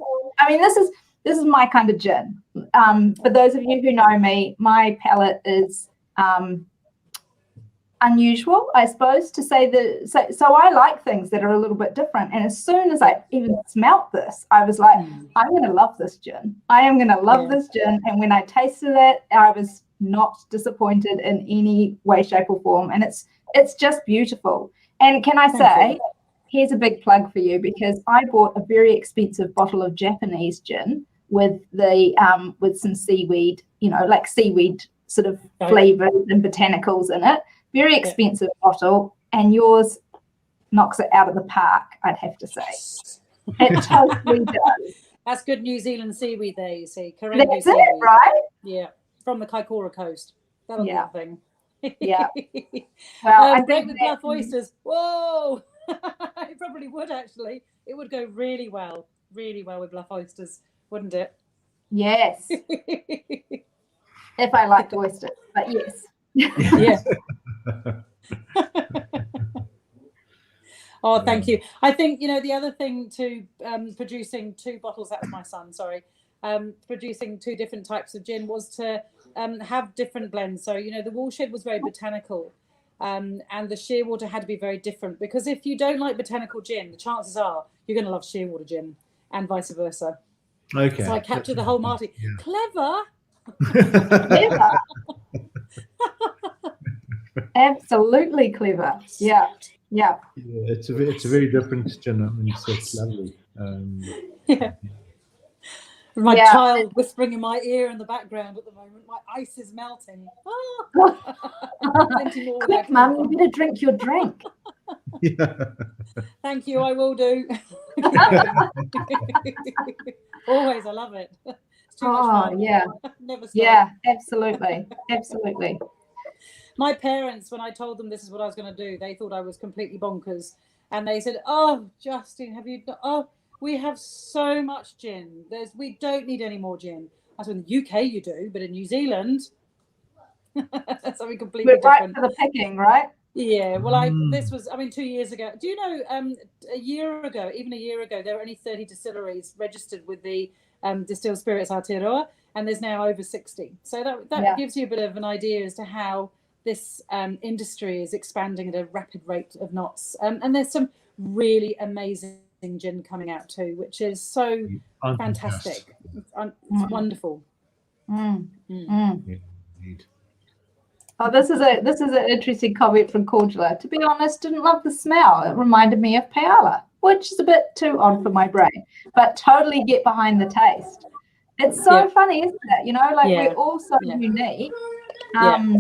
This is my kind of gin. For those of you who know me, my palate is unusual, I suppose, to say that. So I like things that are a little bit different. And as soon as I even smelt this, I was like, I'm going to love this gin. I am going to love this gin. And when I tasted it, I was not disappointed in any way, shape, or form. And it's just beautiful. And can I say, here's a big plug for you, because I bought a very expensive bottle of Japanese gin with some seaweed, like seaweed sort of flavors and botanicals in it. Very expensive bottle, and yours knocks it out of the park, I'd have to say. It totally does. That's good New Zealand seaweed there, you see. That's it, right? Yeah, from the Kaikoura coast. That'll be a thing. Yeah. Well, I great think with bluff oysters. Whoa! It probably would, actually. It would go really well with bluff oysters, wouldn't it? Yes. If I liked oysters, but yes. Yeah. Oh, thank you. I think, the other thing to producing 2 bottles, that's my son, sorry, producing 2 different types of gin was to have different blends. So, the Woolshed was very botanical, and the Shearwater had to be very different, because if you don't like botanical gin, the chances are you're going to love Shearwater gin, and vice versa. Okay. So I captured the whole market. Yeah. Clever. Clever. Absolutely clever. Yeah. Yeah. It's a very different gin. I mean, it's lovely. My child whispering in my ear in the background at the moment. My ice is melting. Quick, Mum, you better drink your drink. Thank you, I will do. Always, I love it. It's too much fun. Yeah. Never stop. Yeah, absolutely. Absolutely. My parents, when I told them this is what I was going to do, they thought I was completely bonkers. And they said, "Oh, Justine, we have so much gin. We don't need any more gin." I said, "In the UK you do, but in New Zealand, something completely different." Right for the picking, right? Yeah. Well, this was 2 years ago. Do you know, even a year ago, there were only 30 distilleries registered with the Distilled Spirits Aotearoa, and there's now over 60. So that gives you a bit of an idea as to how this industry is expanding at a rapid rate of knots. And there's some really amazing gin coming out too, which is so fantastic. It's wonderful. Oh, this is an interesting comment from Cordula. To be honest, didn't love the smell. It reminded me of paella, which is a bit too odd for my brain, but totally get behind the taste. It's so funny, isn't it? We're all so unique.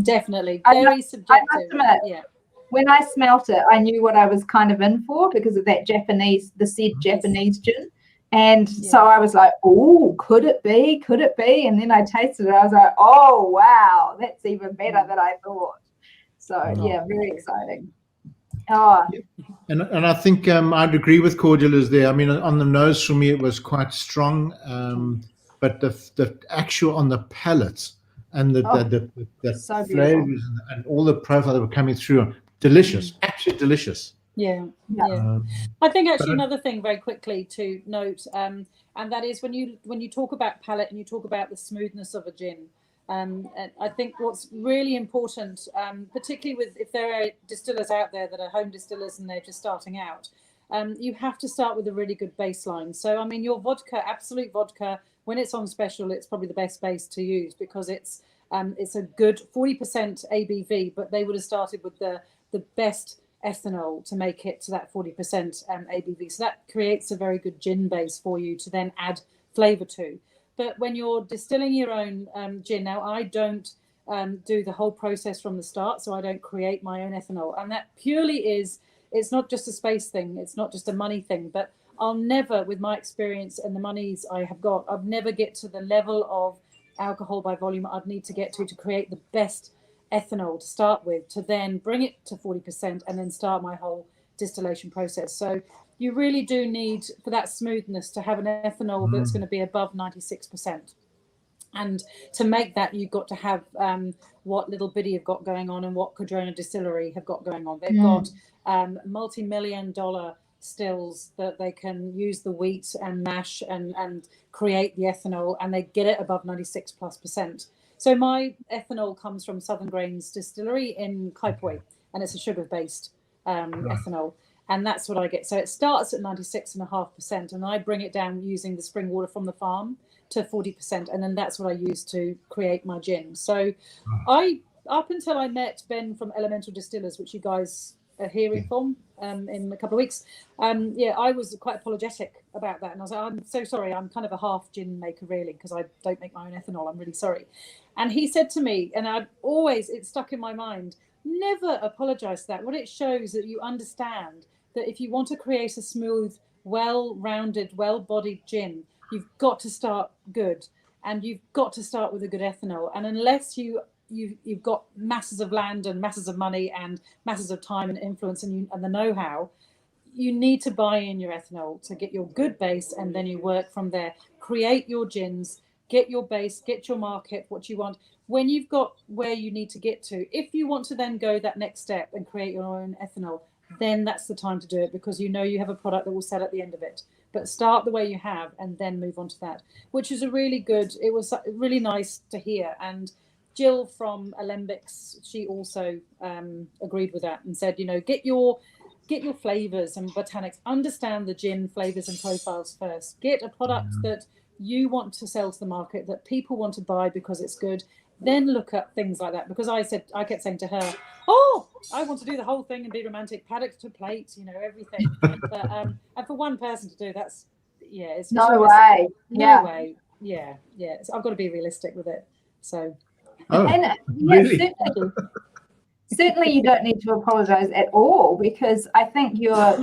Definitely. Very subjective. I must admit, when I smelt it, I knew what I was kind of in for because of that Japanese gin. And so I was like, "Oh, could it be? Could it be?" And then I tasted it. I was like, "Oh, wow, that's even better than I thought." So very exciting. Oh, and I think I'd agree with Cordula's there. I mean, on the nose for me, it was quite strong, but the actual on the palate and the so flavors and all the profile that were coming through, delicious, absolutely delicious. Yeah. I think actually another thing very quickly to note, and that is when you talk about palate and you talk about the smoothness of a gin, I think what's really important, particularly if there are distillers out there that are home distillers and they're just starting out, you have to start with a really good baseline. So your vodka, Absolute vodka, when it's on special, it's probably the best base to use because it's a good 40% ABV, but they would have started with the best ethanol to make it to that 40% ABV. So that creates a very good gin base for you to then add flavour to. But when you're distilling your own gin, now I don't do the whole process from the start, so I don't create my own ethanol. And that purely it's not just a space thing, it's not just a money thing, but I'll never, with my experience and the monies I have got, I'll never get to the level of alcohol by volume I'd need to get to create the best ethanol to start with, to then bring it to 40% and then start my whole distillation process. So you really do need, for that smoothness, to have an ethanol that's going to be above 96%. And to make that, you've got to have what Little Biddy have got going on and what Codrona Distillery have got going on. They've got multi-million-dollar stills that they can use the wheat and mash and create the ethanol, and they get it above 96+%. So my ethanol comes from Southern Grains Distillery in Kaipoi, and it's a sugar-based ethanol. And that's what I get. So it starts at 96.5%, and I bring it down using the spring water from the farm to 40%. And then that's what I use to create my gin. So up until I met Ben from Elemental Distillers, which you guys are hearing from in a couple of weeks, I was quite apologetic about that. And I was like, I'm so sorry. I'm kind of a half gin maker, really, because I don't make my own ethanol. I'm really sorry. And he said to me, and it stuck in my mind, never apologize for that. What it shows that you understand that if you want to create a smooth, well-rounded, well-bodied gin, you've got to start good, and you've got to start with a good ethanol. And unless you've got masses of land and masses of money and masses of time and influence and the know-how, you need to buy in your ethanol to get your good base, and then you work from there. Create your gins, get your base, get your market, what you want. When you've got where you need to get to, if you want to then go that next step and create your own ethanol, then that's the time to do it, because you know you have a product that will sell at the end of it. But start the way you have and then move on to that, which is it was really nice to hear. And Jill from Alembics, she also agreed with that and said, get your flavors and botanics, understand the gin flavors and profiles first. Get a product that you want to sell to the market, that people want to buy because it's good. Then look at things like that, because I kept saying to her, I want to do the whole thing and be romantic, paddock to plate, everything. But and for one person to do it's no way. No way. Yeah. So I've got to be realistic with it. So really? Certainly you don't need to apologize at all, because I think you're,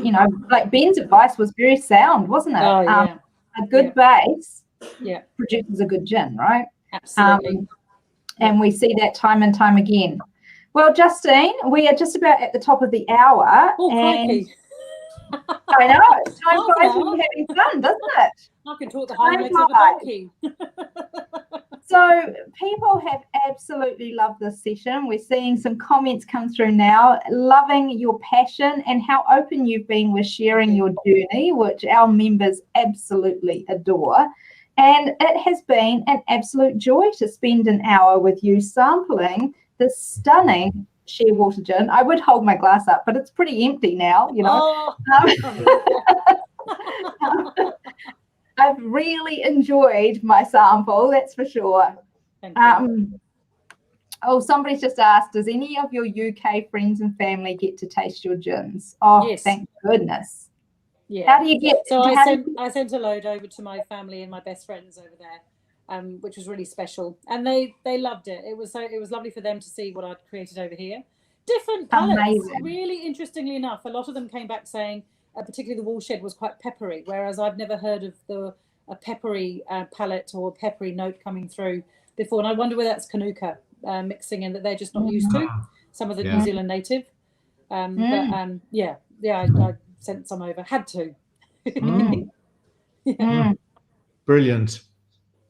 like Ben's advice was very sound, wasn't it? A good base produces a good gin, right? Absolutely. And we see that time and time again. Well, Justine, we are just about at the top of the hour. Oh, crikey. I know. Time flies when you're having fun, doesn't it? I can talk the hind legs of a donkey. So people have absolutely loved this session. We're seeing some comments come through now, loving your passion and how open you've been with sharing your journey, which our members absolutely adore. And it has been an absolute joy to spend an hour with you sampling this stunning Shearwater gin. I would hold my glass up, but it's pretty empty now, I've really enjoyed my sample, that's for sure. Somebody's just asked, does any of your UK friends and family get to taste your gins? Yes. Thank goodness. Yeah. How do you get? So I sent a load over to my family and my best friends over there, which was really special, and they loved it. It was lovely for them to see what I'd created over here. Different palettes. Amazing. Really interestingly enough, a lot of them came back saying, particularly the Woolshed was quite peppery, whereas I've never heard of a peppery palette or a peppery note coming through before. And I wonder whether that's Kanuka mixing in, that they're just not used to. Some of the New Zealand native. I sent some over. Had to. Brilliant.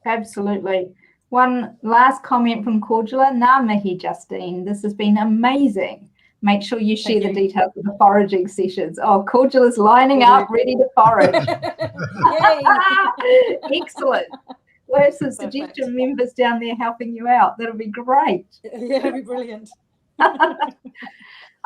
Absolutely. One last comment from Cordula. Ngā mihi, Justine. This has been amazing. Make sure you share the details of the foraging sessions. Cordula's lining up, ready to forage. Excellent. We'll have some suggestion members down there helping you out. That'll be great. Yeah, that'll be brilliant.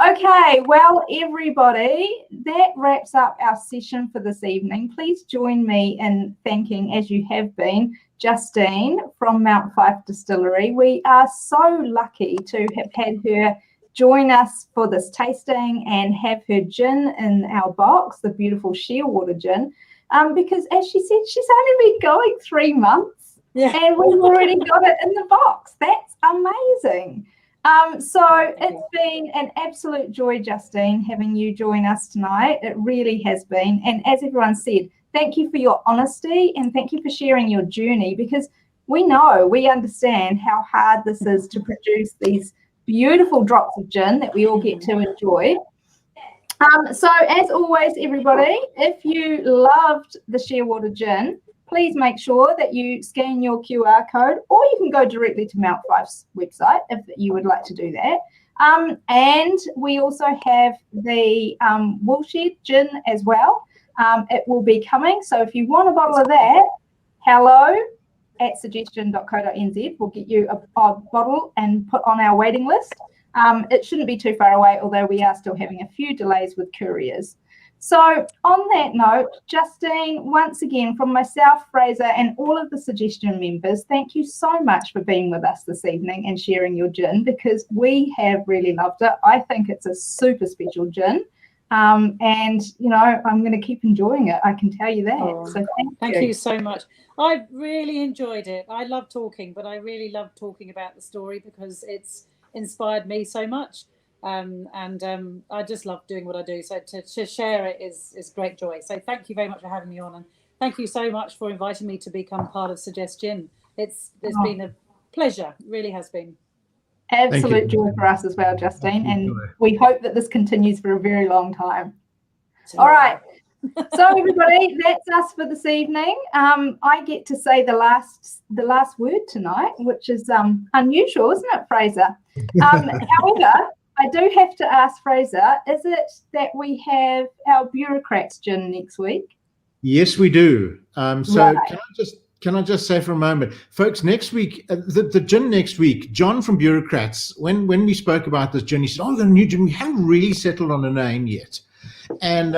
Okay, well, everybody, that wraps up our session for this evening. Please join me in thanking, as you have been, Justine from Mount Fyffe Distillery. We are so lucky to have had her join us for this tasting and have her gin in our box, the beautiful Shearwater gin, because as she said, she's only been going 3 months and we've already got it in the box. That's amazing. So it's been an absolute joy, Justine, having you join us tonight. It really has been. And as everyone said, thank you for your honesty and thank you for sharing your journey, because we understand how hard this is to produce these beautiful drops of gin that we all get to enjoy. So as always, everybody, if you loved the Shearwater gin, please make sure that you scan your QR code, or you can go directly to Mount Fyffe's website if you would like to do that. And we also have the Woolshed gin as well. It will be coming. So if you want a bottle of that, hello, at suggestion.co.nz will get you a bottle and put on our waiting list. It shouldn't be too far away, although we are still having a few delays with couriers. So on that note, Justine, once again, from myself, Fraser, and all of the Suggestion members, thank you so much for being with us this evening and sharing your gin, because we have really loved it. I think it's a super special gin. And, you know, I'm going to keep enjoying it. I can tell you that. Oh, so thank you so much. I really enjoyed it. I love talking, but I really love talking about the story because it's inspired me so much. I just love doing what I do. So to share it is great joy. So thank you very much for having me on, and thank you so much for inviting me to become part of Suggestion. It's been a pleasure. It really has been. Absolute joy for us as well, Justine, and we hope that this continues for a very long time. All right. So everybody, that's us for this evening. I get to say the last word tonight, which is unusual, isn't it, Fraser? However, I do have to ask Fraser, is it that we have our bureaucrats gin next week? Yes, we do. So right. Can I just say for a moment, folks, next week, the gin next week, John from Bureaucrats, when we spoke about this gin, he said, oh, we've got a new gin. We haven't really settled on a name yet. And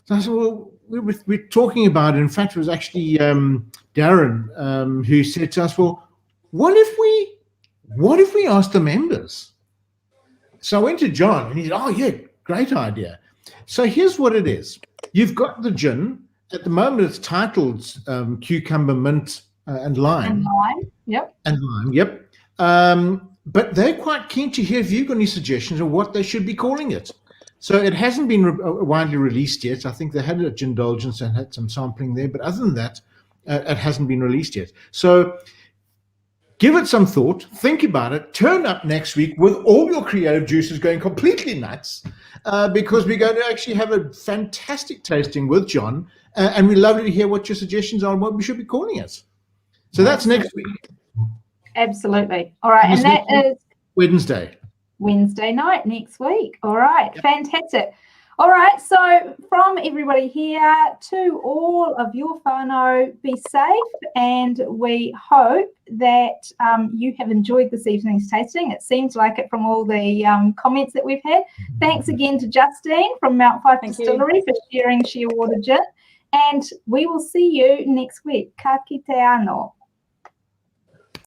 so I said, well, we're talking about it. In fact, it was actually Darren who said to us, well, what if we asked the members? So I went to John and he said, oh, yeah, great idea. So here's what it is. You've got the gin. At the moment, it's titled Cucumber, Mint and Lime. And lime, yep. And lime, yep. But they're quite keen to hear if you've got any suggestions of what they should be calling it. So it hasn't been widely released yet. I think they had a Gindulgence and had some sampling there. But other than that, it hasn't been released yet. So give it some thought, think about it, turn up next week with all your creative juices going completely nuts, because we're going to actually have a fantastic tasting with John, and we'd love to hear what your suggestions are and what we should be calling it. So that's next week. Absolutely. All right, and that is Wednesday night next week. All right, yep. Fantastic. All right, so from everybody here to all of your whānau, be safe, and we hope that you have enjoyed this evening's tasting. It seems like it from all the comments that we've had. Thanks again to Justine from Mount Fyffe Distillery for sharing She Awarded Gin, and we will see you next week. Ka kite anō.